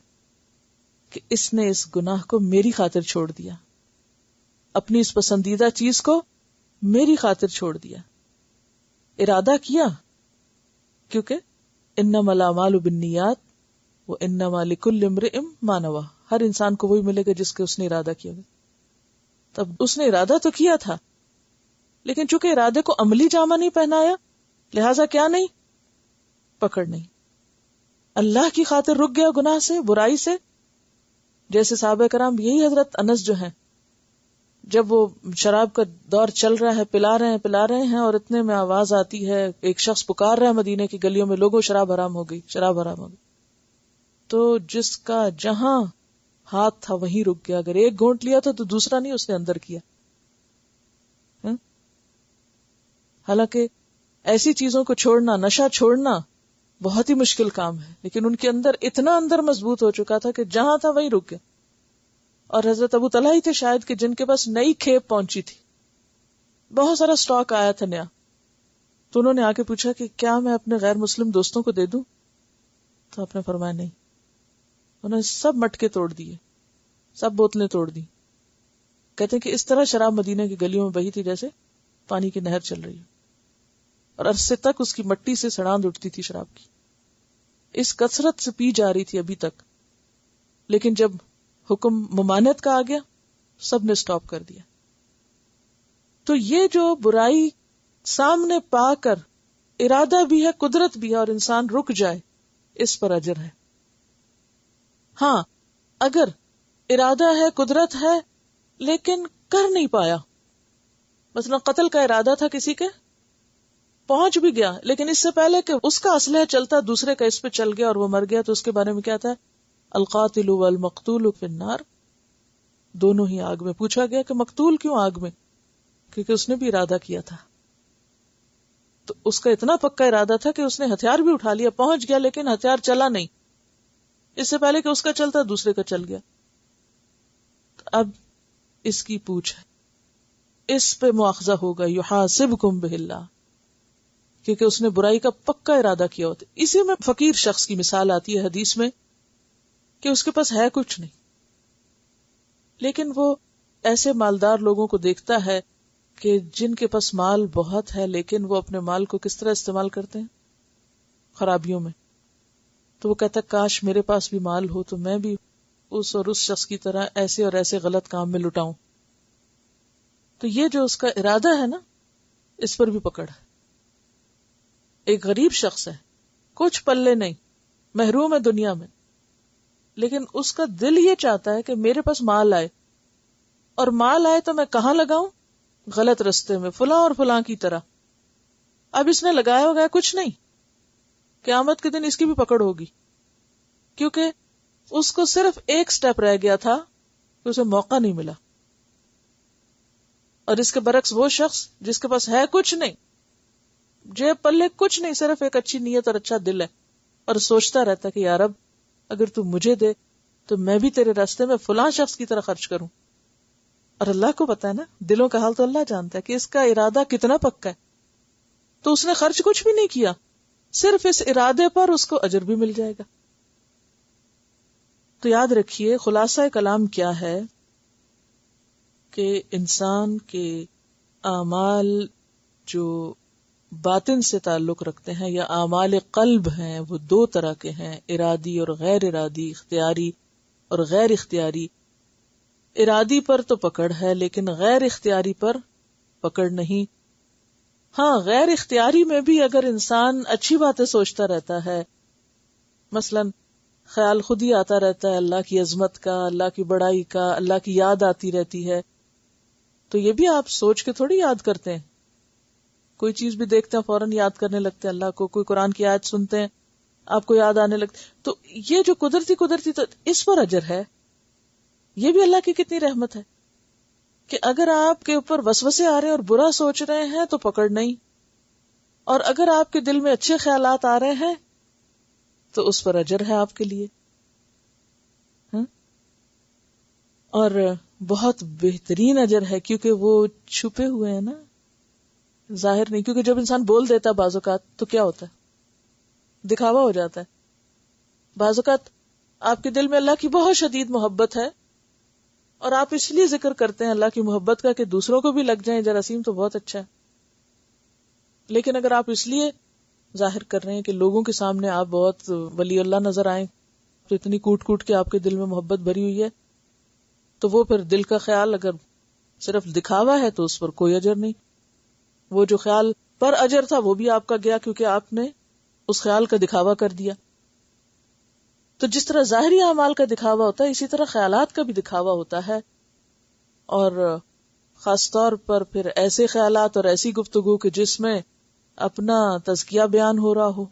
کہ اس نے اس گناہ کو میری خاطر چھوڑ دیا، اپنی اس پسندیدہ چیز کو میری خاطر چھوڑ دیا. ارادہ کیا، کیونکہ انما الاعمال بالنیات وانما لکل امرئ ما نوى، ہر انسان کو وہی ملے گا جس کے اس نے ارادہ کیا گیا. تب اس نے ارادہ تو کیا تھا، لیکن چونکہ ارادے کو عملی جامہ نہیں پہنایا، لہذا کیا نہیں، پکڑ نہیں. اللہ کی خاطر رک گیا گناہ سے، برائی سے. جیسے صحابہ کرام، یہی حضرت انس جو ہیں، جب وہ شراب کا دور چل رہا ہے، پلا رہے ہیں اور اتنے میں آواز آتی ہے، ایک شخص پکار رہا ہے مدینے کی گلیوں میں، لوگوں شراب حرام ہو گئی، شراب حرام ہو گئی. تو جس کا جہاں ہاتھ تھا وہیں رک گیا. اگر ایک گھونٹ لیا تو دوسرا نہیں اس نے اندر کیا. حالانکہ ایسی چیزوں کو چھوڑنا، نشہ چھوڑنا بہت ہی مشکل کام ہے، لیکن ان کے اندر اتنا اندر مضبوط ہو چکا تھا کہ جہاں تھا وہیں رک گیا. اور حضرت ابو طلحہ ہی تھے شاید کہ جن کے پاس نئی کھیپ پہنچی تھی، بہت سارا سٹاک آیا تھا نیا. تو انہوں نے آ کے پوچھا کہ کیا میں اپنے غیر مسلم دوستوں کو دے دوں؟ تو آپ نے فرمایا نہیں. انہوں نے سب مٹکے توڑ دیے، سب بوتلیں توڑ دی. کہتے ہیں کہ اس طرح شراب مدینہ کی گلیوں میں بہی تھی جیسے پانی کی نہر چل رہی ہے، اور عرصے تک اس کی مٹی سے سڑاند اٹھتی تھی شراب کی. اس کثرت سے پی جا رہی تھی ابھی تک، لیکن جب حکم ممانعت کا آ گیا سب نے سٹاپ کر دیا. تو یہ جو برائی سامنے پا کر ارادہ بھی ہے، قدرت بھی ہے، اور انسان رک جائے، اس پر اجر ہے. ہاں اگر ارادہ ہے، قدرت ہے، لیکن کر نہیں پایا، مثلا قتل کا ارادہ تھا کسی کے، پہنچ بھی گیا، لیکن اس سے پہلے کہ اس کا اسلحہ چلتا دوسرے کا اس پہ چل گیا اور وہ مر گیا، تو اس کے بارے میں کیا تھا؟ القاتل والمقتول فی النار، دونوں ہی آگ میں. پوچھا گیا کہ مقتول کیوں آگ میں؟ کیونکہ اس نے بھی ارادہ کیا تھا. تو اس کا اتنا پکا ارادہ تھا کہ اس نے ہتھیار بھی اٹھا لیا، پہنچ گیا، لیکن ہتھیار چلا نہیں، اس سے پہلے کہ اس کا چلتا دوسرے کا چل گیا. اب اس کی پوچھ ہے، اس پہ مواخذہ ہوگا، یحاسبکم بہ اللہ، کیونکہ اس نے برائی کا پکا ارادہ کیا ہوتا. اسی میں فقیر شخص کی مثال آتی ہے حدیث میں کہ اس کے پاس ہے کچھ نہیں، لیکن وہ ایسے مالدار لوگوں کو دیکھتا ہے کہ جن کے پاس مال بہت ہے، لیکن وہ اپنے مال کو کس طرح استعمال کرتے ہیں؟ خرابیوں میں. تو وہ کہتا ہے کاش میرے پاس بھی مال ہو تو میں بھی اس اور اس شخص کی طرح ایسے اور ایسے غلط کام میں لٹاؤں. تو یہ جو اس کا ارادہ ہے نا، اس پر بھی پکڑ ہے. ایک غریب شخص ہے، کچھ پلے نہیں، محروم ہے دنیا میں، لیکن اس کا دل یہ چاہتا ہے کہ میرے پاس مال آئے، اور مال آئے تو میں کہاں لگاؤں؟ غلط رستے میں، فلاں اور فلاں کی طرح. اب اس نے لگایا ہوگا کچھ نہیں، قیامت کے دن اس کی بھی پکڑ ہوگی، کیونکہ اس کو صرف ایک سٹیپ رہ گیا تھا کہ اسے موقع نہیں ملا. اور اس کے برعکس وہ شخص جس کے پاس ہے کچھ نہیں، جیب پلے کچھ نہیں، صرف ایک اچھی نیت اور اچھا دل ہے، اور سوچتا رہتا کہ یا رب اگر تو مجھے دے تو میں بھی تیرے راستے میں فلاں شخص کی طرح خرچ کروں. اور اللہ کو پتا ہے نا، دلوں کا حال تو اللہ جانتا ہے کہ اس کا ارادہ کتنا پکا ہے. تو اس نے خرچ کچھ بھی نہیں کیا، صرف اس ارادے پر اس کو اجر بھی مل جائے گا. تو یاد رکھیے خلاصہ کلام کیا ہے کہ انسان کے اعمال جو باطن سے تعلق رکھتے ہیں یا اعمال قلب ہیں، وہ دو طرح کے ہیں، ارادی اور غیر ارادی، اختیاری اور غیر اختیاری. ارادی پر تو پکڑ ہے، لیکن غیر اختیاری پر پکڑ نہیں. ہاں غیر اختیاری میں بھی اگر انسان اچھی باتیں سوچتا رہتا ہے، مثلا خیال خود ہی آتا رہتا ہے اللہ کی عظمت کا، اللہ کی بڑائی کا، اللہ کی یاد آتی رہتی ہے، تو یہ بھی آپ سوچ کے تھوڑی یاد کرتے ہیں. کوئی چیز بھی دیکھتے ہیں فوراً یاد کرنے لگتے ہیں اللہ کو، کوئی قرآن کی آیت سنتے ہیں آپ کو یاد آنے لگتے. تو یہ جو قدرتی تو اس پر اجر ہے. یہ بھی اللہ کی کتنی رحمت ہے کہ اگر آپ کے اوپر وسوسے آ رہے ہیں اور برا سوچ رہے ہیں تو پکڑ نہیں، اور اگر آپ کے دل میں اچھے خیالات آ رہے ہیں تو اس پر اجر ہے آپ کے لیے. اور بہت بہترین اجر ہے، کیونکہ وہ چھپے ہوئے ہیں نا، ظاہر نہیں. کیونکہ جب انسان بول دیتا ہے بعض اوقات تو کیا ہوتا ہے، دکھاوا ہو جاتا ہے. بعض اوقات آپ کے دل میں اللہ کی بہت شدید محبت ہے اور آپ اس لیے ذکر کرتے ہیں اللہ کی محبت کا کہ دوسروں کو بھی لگ جائیں جراثیم تو بہت اچھا ہے. لیکن اگر آپ اس لیے ظاہر کر رہے ہیں کہ لوگوں کے سامنے آپ بہت ولی اللہ نظر آئیں تو اتنی کوٹ کوٹ کے آپ کے دل میں محبت بھری ہوئی ہے، تو وہ پھر دل کا خیال اگر صرف دکھاوا ہے تو اس پر کوئی اجر نہیں. وہ جو خیال پر اجر تھا وہ بھی آپ کا گیا کیونکہ آپ نے اس خیال کا دکھاوا کر دیا. تو جس طرح ظاہری اعمال کا دکھاوا ہوتا ہے اسی طرح خیالات کا بھی دکھاوا ہوتا ہے، اور خاص طور پر پھر ایسے خیالات اور ایسی گفتگو کہ جس میں اپنا تزکیہ بیان ہو رہا ہو.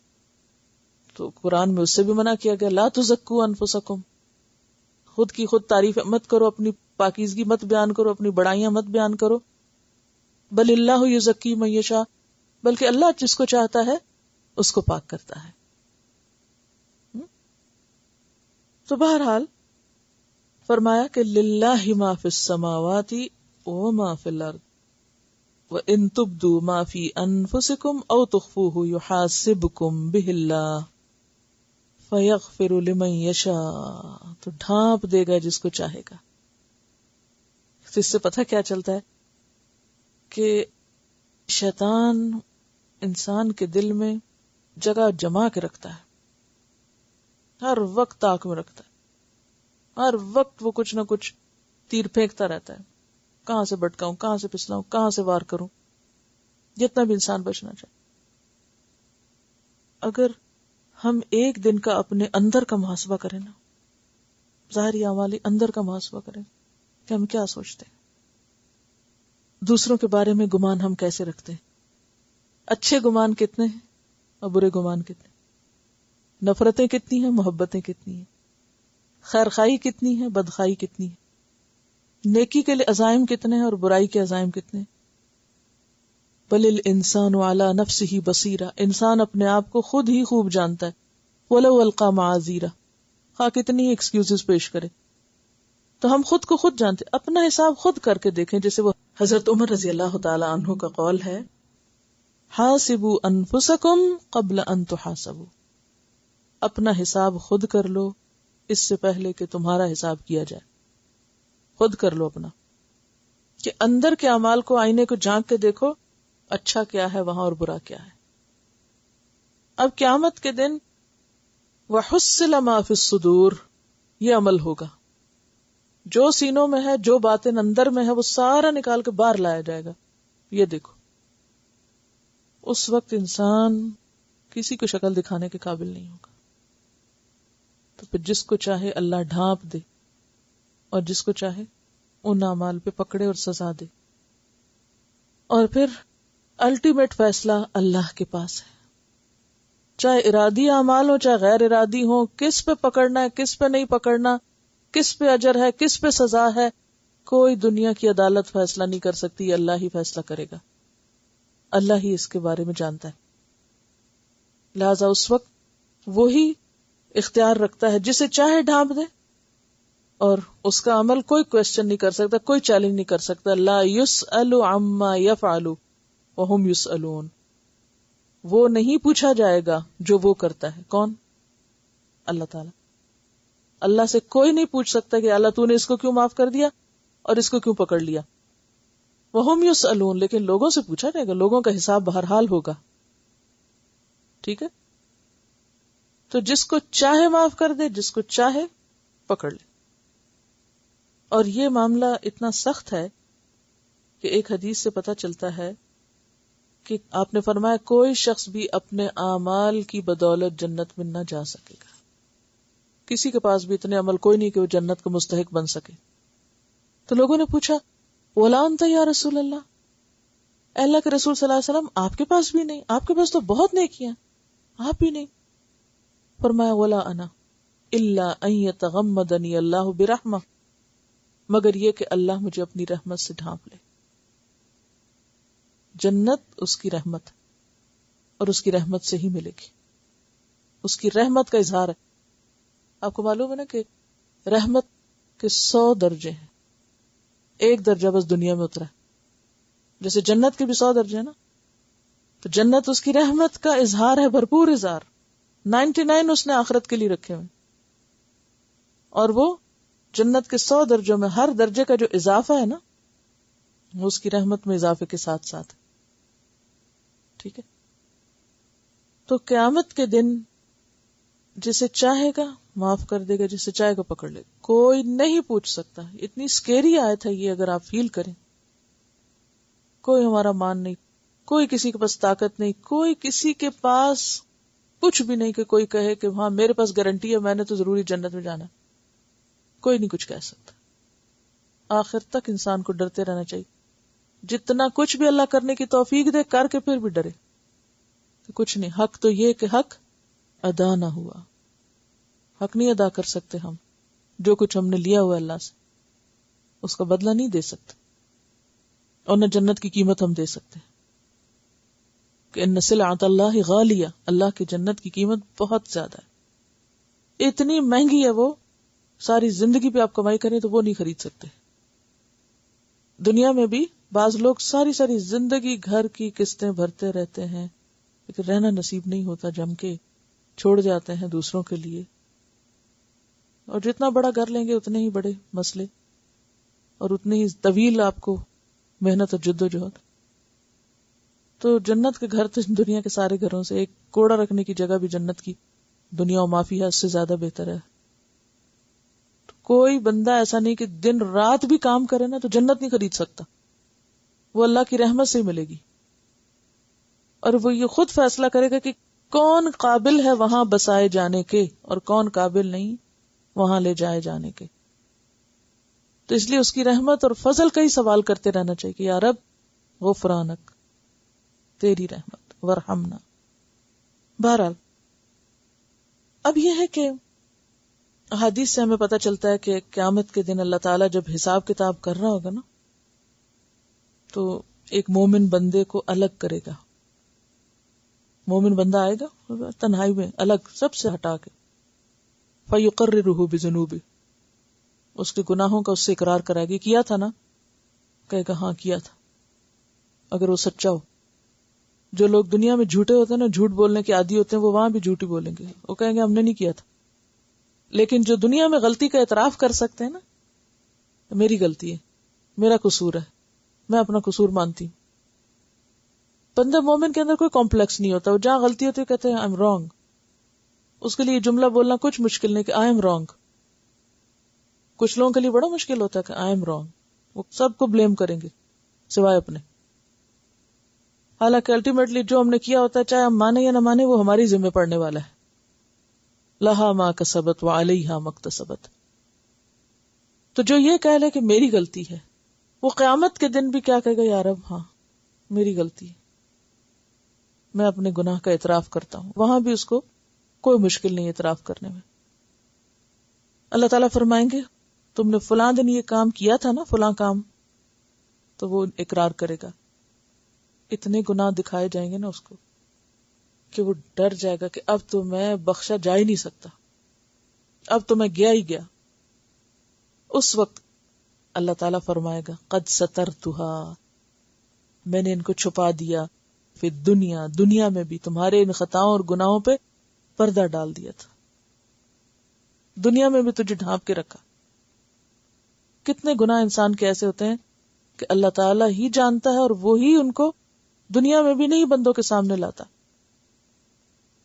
تو قرآن میں اس سے بھی منع کیا گیا، لا تزکوا انفسکم، خود کی خود تعریف مت کرو، اپنی پاکیزگی مت بیان کرو، اپنی بڑائیاں مت بیان کرو. بل اللہ یزکی من یشاء، بلکہ اللہ جس کو چاہتا ہے اس کو پاک کرتا ہے. تو بہرحال فرمایا کہ للہ ما فی السماوات وما فی الارض وَإِن تُبْدُوا مَا فِي أَنفُسِكُمْ أَوْ تُخْفُوهُ يُحَاسِبْكُمْ بِهِ اللَّهُ فَيَغْفِرُ لِمَن يَشَاءُ، تو ڈھانپ دے گا جس کو چاہے گا. تو اس سے پتہ کیا چلتا ہے کہ شیطان انسان کے دل میں جگہ جما کے رکھتا ہے، ہر وقت تاک میں رکھتا ہے، ہر وقت وہ کچھ نہ کچھ تیر پھینکتا رہتا ہے، کہاں سے بٹکاؤں، کہاں سے پھسلاؤں، کہاں سے وار کروں، جتنا بھی انسان بچنا چاہے. اگر ہم ایک دن کا اپنے اندر کا محاسبہ کریں نا، ظاہری اعمال اندر کا محاسبہ کریں کہ ہم کیا سوچتے ہیں، دوسروں کے بارے میں گمان ہم کیسے رکھتے ہیں، اچھے گمان کتنے ہیں اور برے گمان کتنے، نفرتیں کتنی ہیں، محبتیں کتنی ہیں، خیرخواہی کتنی ہے، بدخواہی کتنی ہے، نیکی کے لیے عزائم کتنے ہیں اور برائی کے عزائم کتنے ہیں. بل الانسان علی نفسہ بصیرہ، انسان اپنے آپ کو خود ہی خوب جانتا ہے. ولو القی معاذیرہ، خواہ کتنی ایکسکیوزز پیش کرے. تو ہم خود کو خود جانتے، اپنا حساب خود کر کے دیکھیں. جیسے وہ حضرت عمر رضی اللہ تعالی عنہ کا قول ہے، حاسبوا انفسکم قبل ان تحاسبوا، اپنا حساب خود کر لو اس سے پہلے کہ تمہارا حساب کیا جائے. خود کر لو اپنا، کہ اندر کے اعمال کو آئینے کو جھانک کے دیکھو، اچھا کیا ہے وہاں اور برا کیا ہے. اب قیامت کے دن وَحُصِّلَ مَا فِي الصُّدُورِ، یہ عمل ہوگا. جو سینوں میں ہے، جو باتیں اندر میں ہے، وہ سارا نکال کے باہر لایا جائے گا. یہ دیکھو، اس وقت انسان کسی کو شکل دکھانے کے قابل نہیں ہوگا. تو پھر جس کو چاہے اللہ ڈھانپ دے اور جس کو چاہے ان اعمال پہ پکڑے اور سزا دے. اور پھر الٹیمیٹ فیصلہ اللہ کے پاس ہے، چاہے ارادی اعمال ہو چاہے غیر ارادی ہو، کس پہ پکڑنا ہے کس پہ نہیں پکڑنا، کس پہ اجر ہے کس پہ سزا ہے، کوئی دنیا کی عدالت فیصلہ نہیں کر سکتی. اللہ ہی فیصلہ کرے گا، اللہ ہی اس کے بارے میں جانتا ہے. لہذا اس وقت وہی اختیار رکھتا ہے، جسے چاہے ڈھانپ دے، اور اس کا عمل کوئی کوشچن نہیں کر سکتا، کوئی چیلنج نہیں کر سکتا. لا یسأل عما یفعل وہم یسألون، وہ نہیں پوچھا جائے گا جو وہ کرتا ہے. کون؟ اللہ تعالی. اللہ سے کوئی نہیں پوچھ سکتا کہ اللہ تو نے اس کو کیوں معاف کر دیا اور اس کو کیوں پکڑ لیا. وہم یسألون، لیکن لوگوں سے پوچھا جائے گا، لوگوں کا حساب بہرحال ہوگا. ٹھیک ہے، تو جس کو چاہے معاف کر دے، جس کو چاہے پکڑ لے. اور یہ معاملہ اتنا سخت ہے کہ ایک حدیث سے پتہ چلتا ہے کہ آپ نے فرمایا کوئی شخص بھی اپنے اعمال کی بدولت جنت میں نہ جا سکے گا. کسی کے پاس بھی اتنے عمل کوئی نہیں کہ وہ جنت کا مستحق بن سکے. تو لوگوں نے پوچھا وَلَا أَنْتَ يَا رسول اللہ، اے اللہ کے رسول صلی اللہ علیہ وسلم آپ کے پاس بھی نہیں، آپ کے پاس تو بہت نیکیاں، آپ بھی نہیں. فرمایا وَلَا أَنَا إِلَّا أَن يَتَغَمَّدَنِي اللَّهُ بِرَحْمَةٍ، مگر یہ کہ اللہ مجھے اپنی رحمت سے ڈھانپ لے. جنت اس کی رحمت اور اس کی رحمت سے ہی ملے گی. اس کی رحمت کا اظہار ہے. آپ کو معلوم ہے نا کہ رحمت کے 100 درجے ہیں، ایک درجہ بس دنیا میں اترا ہے. جیسے جنت کے بھی 100 درجے ہیں نا، تو جنت اس کی رحمت کا اظہار ہے، بھرپور اظہار. 99 اس نے آخرت کے لیے رکھے ہوئے، اور وہ جنت کے 100 درجوں میں ہر درجے کا جو اضافہ ہے نا، وہ اس کی رحمت میں اضافے کے ساتھ ساتھ. ٹھیک ہے. تو قیامت کے دن جسے چاہے گا معاف کر دے گا، جسے چاہے گا پکڑ لے گا. کوئی نہیں پوچھ سکتا. اتنی سکیری آیت ہے یہ، اگر آپ فیل کریں. کوئی ہمارا مان نہیں، کوئی کسی کے پاس طاقت نہیں، کوئی کسی کے پاس کچھ بھی نہیں کہ کوئی کہے کہ ہاں میرے پاس گارنٹی ہے، میں نے تو ضروری جنت میں جانا. کوئی نہیں کچھ کہہ سکتا. آخر تک انسان کو ڈرتے رہنا چاہیے. جتنا کچھ بھی اللہ کرنے کی توفیق دے، کر کے پھر بھی ڈرے کہ کچھ نہیں. حق تو یہ کہ حق ادا نہ ہوا. حق نہیں ادا کر سکتے ہم. جو کچھ ہم نے لیا ہوا اللہ سے اس کا بدلہ نہیں دے سکتے، اور نہ جنت کی قیمت ہم دے سکتے. کہ ان سلعۃ اللہ غالیہ، اللہ کی جنت کی قیمت بہت زیادہ ہے. اتنی مہنگی ہے، وہ ساری زندگی پہ آپ کمائی کریں تو وہ نہیں خرید سکتے. دنیا میں بھی بعض لوگ ساری ساری زندگی گھر کی قسطیں بھرتے رہتے ہیں، لیکن رہنا نصیب نہیں ہوتا، جم کے چھوڑ جاتے ہیں دوسروں کے لیے. اور جتنا بڑا گھر لیں گے اتنے ہی بڑے مسئلے اور اتنی ہی طویل آپ کو محنت اور جد و جہد. تو جنت کے گھر تو دنیا کے سارے گھروں سے، ایک کوڑا رکھنے کی جگہ بھی جنت کی دنیا و معافی ہے اس سے زیادہ بہتر ہے. کوئی بندہ ایسا نہیں کہ دن رات بھی کام کرے نا تو جنت نہیں خرید سکتا. وہ اللہ کی رحمت سے ملے گی، اور وہ یہ خود فیصلہ کرے گا کہ کون قابل ہے وہاں بسائے جانے کے اور کون قابل نہیں وہاں لے جائے جانے کے. تو اس لیے اس کی رحمت اور فضل کا ہی سوال کرتے رہنا چاہیے کہ یا رب غفرانک، تیری رحمت، ورحمنا. بہرحال اب یہ ہے کہ حدیث سے ہمیں پتہ چلتا ہے کہ قیامت کے دن اللہ تعالیٰ جب حساب کتاب کر رہا ہوگا نا، تو ایک مومن بندے کو الگ کرے گا. مومن بندہ آئے گا تنہائی میں، الگ سب سے ہٹا کے. فَيُقَرِّرُهُ بِذُنُوبِهِ، اس کے گناہوں کا اس سے اقرار کرائے گی. کیا تھا نا، کہے گا ہاں کیا تھا، اگر وہ سچا ہو. جو لوگ دنیا میں جھوٹے ہوتے ہیں نا، جھوٹ بولنے کے عادی ہوتے ہیں، وہ وہاں بھی جھوٹی بولیں گے. وہ کہیں گے ہم نے نہیں کیا تھا. لیکن جو دنیا میں غلطی کا اعتراف کر سکتے ہیں نا، میری غلطی ہے، میرا قصور ہے، میں اپنا قصور مانتی ہوں. بندہ مومن کے اندر کوئی کمپلیکس نہیں ہوتا. وہ جہاں غلطی ہوتی ہے کہتے ہیں آئی ایم رانگ. اس کے لیے جملہ بولنا کچھ مشکل نہیں کہ آئی ایم رانگ. کچھ لوگوں کے لیے بڑا مشکل ہوتا ہے کہ آئی ایم رانگ. وہ سب کو بلیم کریں گے سوائے اپنے. حالانکہ الٹیمیٹلی جو ہم نے کیا ہوتا ہے، چاہے ہم مانے یا نہ مانے، وہ ہماری ذمہ پڑنے والا ہے. لہا ما کسبت وعلیہا ما اکتسبت. تو جو یہ کہہ لے کہ میری غلطی ہے، وہ قیامت کے دن بھی کیا کہے گا، یا رب ہاں میری غلطی ہے، میں اپنے گناہ کا اعتراف کرتا ہوں. وہاں بھی اس کو کوئی مشکل نہیں اعتراف کرنے میں. اللہ تعالیٰ فرمائیں گے تم نے فلاں دن یہ کام کیا تھا نا، فلاں کام، تو وہ اقرار کرے گا. اتنے گناہ دکھائے جائیں گے نا اس کو کہ وہ ڈر جائے گا کہ اب تو میں بخشا جا ہی نہیں سکتا، اب تو میں گیا ہی گیا. اس وقت اللہ تعالیٰ فرمائے گا قد سترتھا، میں نے ان کو چھپا دیا، فی دنیا، دنیا میں بھی تمہارے ان خطاؤں اور گناہوں پہ پردہ ڈال دیا تھا. دنیا میں بھی تجھے ڈھانپ کے رکھا. کتنے گناہ انسان کے ایسے ہوتے ہیں کہ اللہ تعالیٰ ہی جانتا ہے، اور وہی ان کو دنیا میں بھی نہیں بندوں کے سامنے لاتا.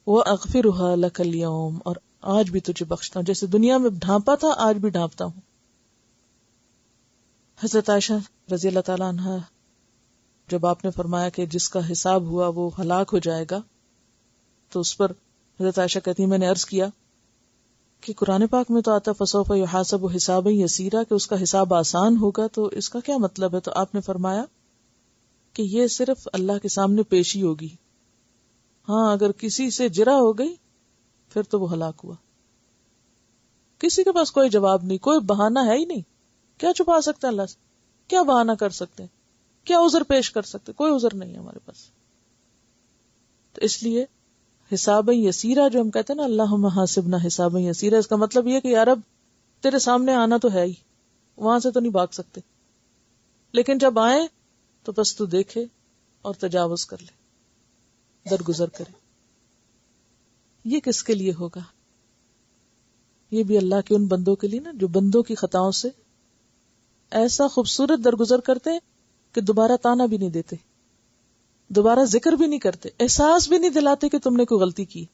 وَأَغْفِرُهَا لَكَ الْيَوْمَ، اور آج بھی تجھے بخشتا ہوں، جیسے دنیا میں ڈھانپا تھا آج بھی ڈھانپتا ہوں. حضرت عائشہ رضی اللہ تعالیٰ عنہا جب آپ نے فرمایا کہ جس کا حساب ہوا وہ ہلاک ہو جائے گا، تو اس پر حضرت عائشہ کہتی ہیں میں نے عرض کیا کہ قرآن پاک میں تو آتا فسوف یحاسب حسابا یسیرا، کہ اس کا حساب آسان ہوگا، تو اس کا کیا مطلب ہے؟ تو آپ نے فرمایا کہ یہ صرف اللہ کے سامنے پیشی ہوگی. ہاں اگر کسی سے جرا ہو گئی پھر تو وہ ہلاک ہوا. کسی کے پاس کوئی جواب نہیں، کوئی بہانہ ہے ہی نہیں. کیا چھپا سکتے ہیں اللہ سے؟ کیا بہانہ کر سکتے ہیں؟ کیا عذر پیش کر سکتے؟ کوئی عذر نہیں ہے ہمارے پاس. تو اس لیے حساب یسیرہ جو ہم کہتے ہیں نا، اللہم حاسبنا حساب یسیرہ، اس کا مطلب یہ کہ یا رب تیرے سامنے آنا تو ہے ہی، وہاں سے تو نہیں بھاگ سکتے، لیکن جب آئیں تو بس تو دیکھے اور تجاوز کر لے، درگزر کرے. یہ کس کے لیے ہوگا؟ یہ بھی اللہ کے ان بندوں کے لیے نا جو بندوں کی خطاؤں سے ایسا خوبصورت درگزر کرتے ہیں کہ دوبارہ تانا بھی نہیں دیتے، دوبارہ ذکر بھی نہیں کرتے، احساس بھی نہیں دلاتے کہ تم نے کوئی غلطی کی.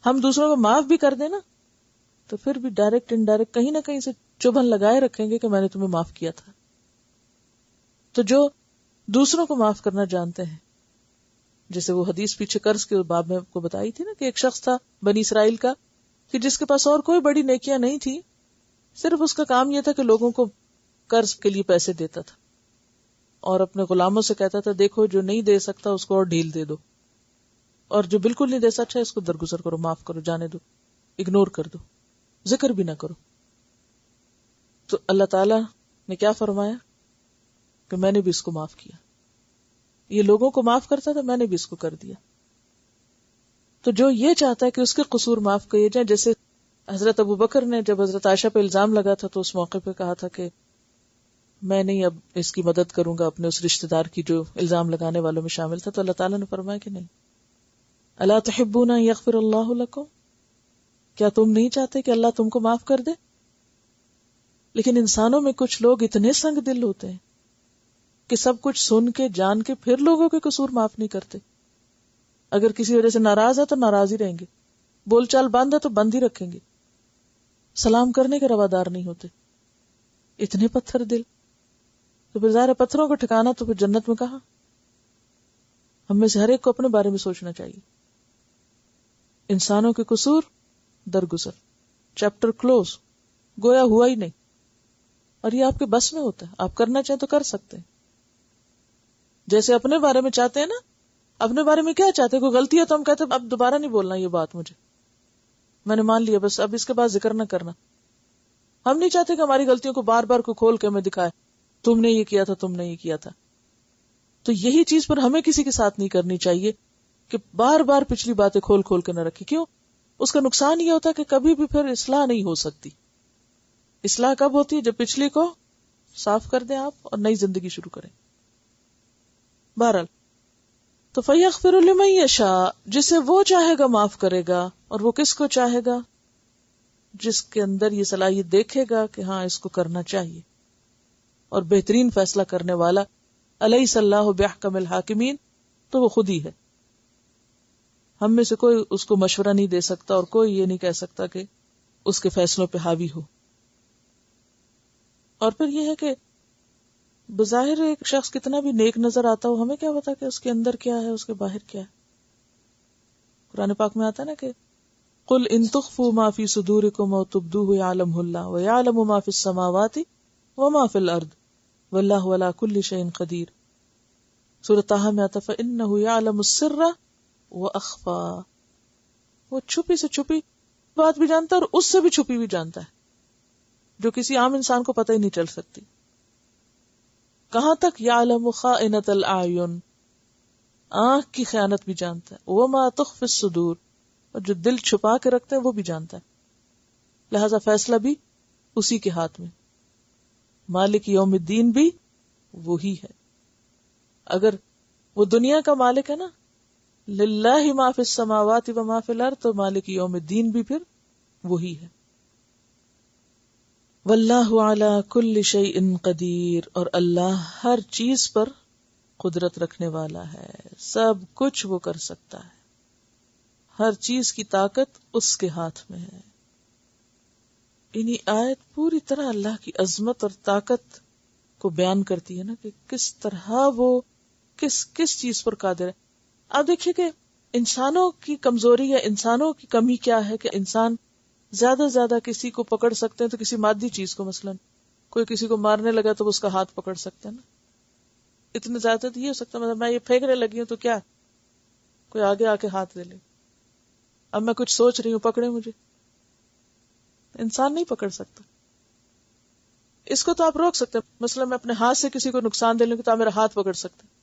ہم دوسروں کو معاف بھی کر دیں نا تو پھر بھی ڈائریکٹ انڈائریکٹ کہیں نہ کہیں سے چبھن لگائے رکھیں گے کہ میں نے تمہیں معاف کیا تھا. تو جو دوسروں کو معاف کرنا جانتے ہیں، جیسے وہ حدیث پیچھے قرض کے باب میں آپ کو بتائی تھی نا کہ ایک شخص تھا بنی اسرائیل کا کہ جس کے پاس اور کوئی بڑی نیکیاں نہیں تھی، صرف اس کا کام یہ تھا کہ لوگوں کو قرض کے لیے پیسے دیتا تھا اور اپنے غلاموں سے کہتا تھا دیکھو جو نہیں دے سکتا اس کو اور ڈھیل دے دو، اور جو بالکل نہیں دے سکتا اس کو درگزر کرو، معاف کرو، جانے دو، اگنور کر دو، ذکر بھی نہ کرو. تو اللہ تعالی نے کیا فرمایا کہ میں نے بھی اس کو معاف کیا. یہ لوگوں کو معاف کرتا تھا، میں نے بھی اس کو کر دیا. تو جو یہ چاہتا ہے کہ اس کے قصور معاف کیے جائیں، جیسے حضرت ابو بکر نے جب حضرت عائشہ پہ الزام لگا تھا تو اس موقع پہ کہا تھا کہ میں نہیں اب اس کی مدد کروں گا اپنے اس رشتہ دار کی جو الزام لگانے والوں میں شامل تھا. تو اللہ تعالیٰ نے فرمایا کہ نہیں، الا تحبون ان یغفر اللہ لکم، کیا تم نہیں چاہتے کہ اللہ تم کو معاف کر دے؟ لیکن انسانوں میں کچھ لوگ اتنے سنگ دل ہوتے ہیں کہ سب کچھ سن کے جان کے پھر لوگوں کے قصور معاف نہیں کرتے. اگر کسی وجہ سے ناراض ہے تو ناراض ہی رہیں گے، بول چال بند ہے تو بند ہی رکھیں گے، سلام کرنے کے روادار نہیں ہوتے. اتنے پتھر دل. تو پھر ظاہر پتھروں کا ٹھکانا تو پھر جنت میں کہاں؟ ہم میں سے ہر ایک کو اپنے بارے میں سوچنا چاہیے. انسانوں کے قصور درگزر، چیپٹر کلوز، گویا ہوا ہی نہیں. اور یہ آپ کے بس میں ہوتا ہے، آپ کرنا چاہیں تو کر سکتے ہیں. جیسے اپنے بارے میں چاہتے ہیں نا، اپنے بارے میں کیا چاہتے ہیں؟ کوئی غلطی ہے تو ہم کہتے ہیں اب دوبارہ نہیں بولنا یہ بات، مجھے میں نے مان لیا، بس اب اس کے بعد ذکر نہ کرنا. ہم نہیں چاہتے کہ ہماری غلطیوں کو بار بار کو کھول کے ہمیں دکھائے، تم نے یہ کیا تھا، تم نے یہ کیا تھا. تو یہی چیز پر ہمیں کسی کے ساتھ نہیں کرنی چاہیے کہ بار بار پچھلی باتیں کھول کھول کے نہ رکھیں. کیوں؟ اس کا نقصان یہ ہوتا ہے کہ کبھی بھی پھر اصلاح نہیں ہو سکتی. اصلاح کب ہوتی ہے؟ جب پچھلی کو صاف کر دیں آپ اور نئی زندگی شروع کریں. بہرحال تو فَيَغْفِرُ لِمَن يَشَاءُ، جسے وہ چاہے گا معاف کرے گا. اور وہ کس کو چاہے گا؟ جس کے اندر یہ صلاحیت دیکھے گا کہ ہاں اس کو کرنا چاہیے. اور بہترین فیصلہ کرنے والا الیس اللہ بأحکم الحاکمین، تو وہ خود ہی ہے. ہم میں سے کوئی اس کو مشورہ نہیں دے سکتا اور کوئی یہ نہیں کہہ سکتا کہ اس کے فیصلوں پہ حاوی ہو. اور پھر یہ ہے کہ بظاہر ایک شخص کتنا بھی نیک نظر آتا ہو، ہمیں کیا پتا کہ اس کے اندر کیا ہے، اس کے باہر کیا ہے. قرآن پاک میں آتا ہے نا کہ قل ان تخفوا ما فی صدورکم او تبدوه یعلمہ اللہ ویعلم ما فی السماوات وما فی الارض واللہ علی کل شیء قدیر. سورۃ طٰہٰ میں آتا فإنہ یعلم السر واخفا، وہ چھپی سے چھپی بات بھی جانتا ہے اور اس سے بھی چھپی بھی جانتا ہے جو کسی عام انسان کو پتہ ہی نہیں چل سکتی. کہاں تک؟ یعلم خائنۃ الاعین، آنکھ کی خیانت بھی جانتا ہے. وما تخفی الصدور، اور جو دل چھپا کے رکھتے ہیں وہ بھی جانتا ہے. لہذا فیصلہ بھی اسی کے ہاتھ میں. مالک یوم الدین بھی وہی ہے. اگر وہ دنیا کا مالک ہے نا، للہ ما فی السماوات و ما فی الارض، تو مالک یوم الدین بھی پھر وہی ہے. واللہ علی کل شیء قدیر، اور اللہ ہر چیز پر قدرت رکھنے والا ہے، سب کچھ وہ کر سکتا ہے، ہر چیز کی طاقت اس کے ہاتھ میں ہے. یعنی آیت پوری طرح اللہ کی عظمت اور طاقت کو بیان کرتی ہے نا کہ کس طرح وہ کس چیز پر قادر ہے. آپ دیکھیے کہ انسانوں کی کمزوری یا انسانوں کی کمی کیا ہے کہ انسان زیادہ سے زیادہ کسی کو پکڑ سکتے ہیں تو کسی مادی چیز کو، مثلا کوئی کسی کو مارنے لگا تو وہ اس کا ہاتھ پکڑ سکتے ہیں نا. اتنے زیادہ تو یہ ہو سکتا ہے مطلب میں یہ پھینکنے لگی ہوں تو کیا کوئی آگے آ کے ہاتھ دے لے. اب میں کچھ سوچ رہی ہوں، پکڑے مجھے. انسان نہیں پکڑ سکتا. اس کو تو آپ روک سکتے ہیں. مثلا میں اپنے ہاتھ سے کسی کو نقصان دے لوں گی تو آپ میرا ہاتھ پکڑ سکتے ہیں.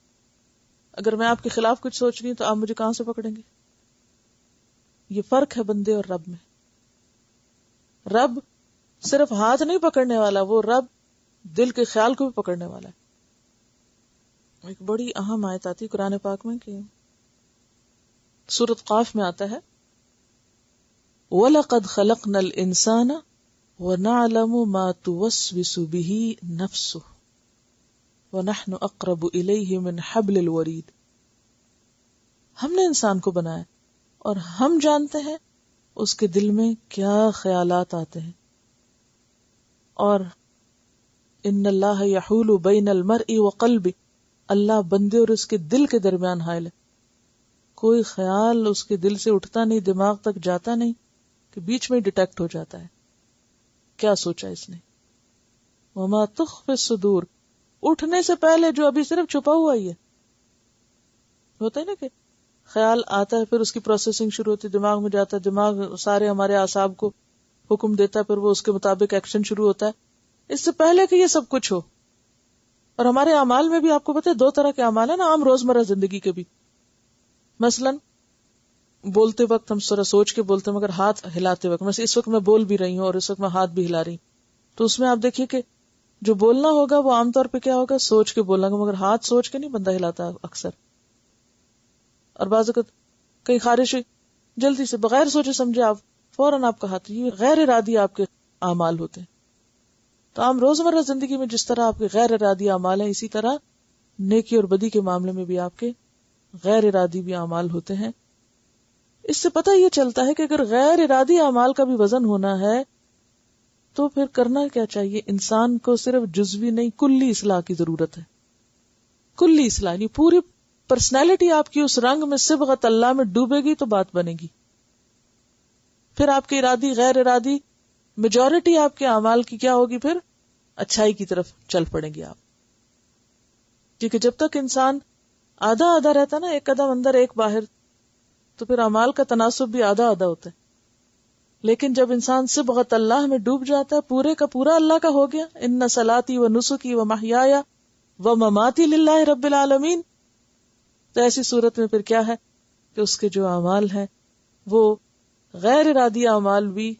اگر میں آپ کے خلاف کچھ سوچ رہی ہوں تو آپ مجھے کہاں سے پکڑیں گے؟ یہ فرق ہے بندے اور رب میں. رب صرف ہاتھ نہیں پکڑنے والا، وہ رب دل کے خیال کو بھی پکڑنے والا ہے. ایک بڑی اہم آیت آتی ہے قرآن پاک میں کہ سورۃ قاف میں آتا ہے وَلَقَدْ خَلَقْنَا الْإِنسَانَ وَنَعْلَمُ مَا تُوَسْوِسُ بِهِ نَفْسُهُ وَنَحْنُ أَقْرَبُ إِلَيْهِ مِنْ حَبْلِ الْوَرِيدِ. ہم نے انسان کو بنایا اور ہم جانتے ہیں اس کے دل میں کیا خیالات آتے ہیں. اور ان اللہ یحول بین المرء وقلبہ، اللہ بندے اور اس کے دل کے درمیان حائل ہے. کوئی خیال اس کے دل سے اٹھتا نہیں، دماغ تک جاتا نہیں کہ بیچ میں ڈیٹیکٹ ہو جاتا ہے کیا سوچا اس نے. وما تخفی الصدور، اٹھنے سے پہلے جو ابھی صرف چھپا ہوا ہی ہے. ہوتا ہے نا کہ خیال آتا ہے، پھر اس کی پروسیسنگ شروع ہوتی ہے، دماغ میں جاتا ہے، دماغ سارے ہمارے اعصاب کو حکم دیتا ہے، پھر وہ اس کے مطابق ایکشن شروع ہوتا ہے. اس سے پہلے کہ یہ سب کچھ ہو. اور ہمارے اعمال میں بھی آپ کو پتہ ہے 2 طرح کے اعمال ہیں نا عام روزمرہ زندگی کے بھی. مثلا بولتے وقت ہم ذرا سوچ کے بولتے ہیں، مگر ہاتھ ہلاتے وقت، مثلا اس وقت میں بول بھی رہی ہوں اور اس وقت میں ہاتھ بھی ہلا رہی ہوں، تو اس میں آپ دیکھیے کہ جو بولنا ہوگا وہ عام طور پہ کیا ہوگا، سوچ کے بولنا گا، مگر ہاتھ سوچ کے نہیں بندہ ہلاتا اکثر. اور بعض اوقات کہیں خارش ہوئی، جلدی سے بغیر سوچے سمجھے آپ فوراً آپ کا ہاتھ، یہ غیر ارادی آپ کے اعمال ہوتے ہیں. تو عام روزمرہ زندگی میں جس طرح آپ کے غیر ارادی اعمال ہیں، اسی طرح نیکی اور بدی کے معاملے میں بھی آپ کے غیر ارادی بھی اعمال ہوتے ہیں. اس سے پتہ یہ چلتا ہے کہ اگر غیر ارادی اعمال کا بھی وزن ہونا ہے تو پھر کرنا کیا چاہیے. انسان کو صرف جزوی نہیں، کلی اصلاح کی ضرورت ہے. کلی اصلاح یعنی پوری پرسنالٹی آپ کی اس رنگ میں صبغت اللہ میں ڈوبے گی تو بات بنے گی. پھر آپ کے ارادی غیر ارادی میجورٹی آپ کے اعمال کی کیا ہوگی، پھر اچھائی کی طرف چل پڑیں گے آپ. کیونکہ جب تک انسان آدھا آدھا رہتا نا، ایک قدم اندر ایک باہر، تو پھر اعمال کا تناسب بھی آدھا آدھا ہوتا ہے. لیکن جب انسان صبغت اللہ میں ڈوب جاتا ہے، پورے کا پورا اللہ کا ہو گیا، ان صلاتی و نسکی و محیای و مماتی للہ رب العالمین، تو ایسی صورت میں پھر کیا ہے کہ اس کے جو اعمال ہیں وہ غیر ارادی اعمال بھی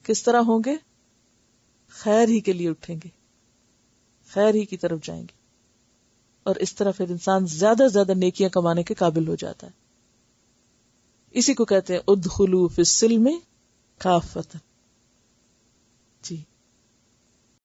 کس طرح ہوں گے، خیر ہی کے لیے اٹھیں گے، خیر ہی کی طرف جائیں گے. اور اس طرح پھر انسان زیادہ سے زیادہ نیکیاں کمانے کے قابل ہو جاتا ہے. اسی کو کہتے ہیں ادخلوا فی السلم کافۃ. جی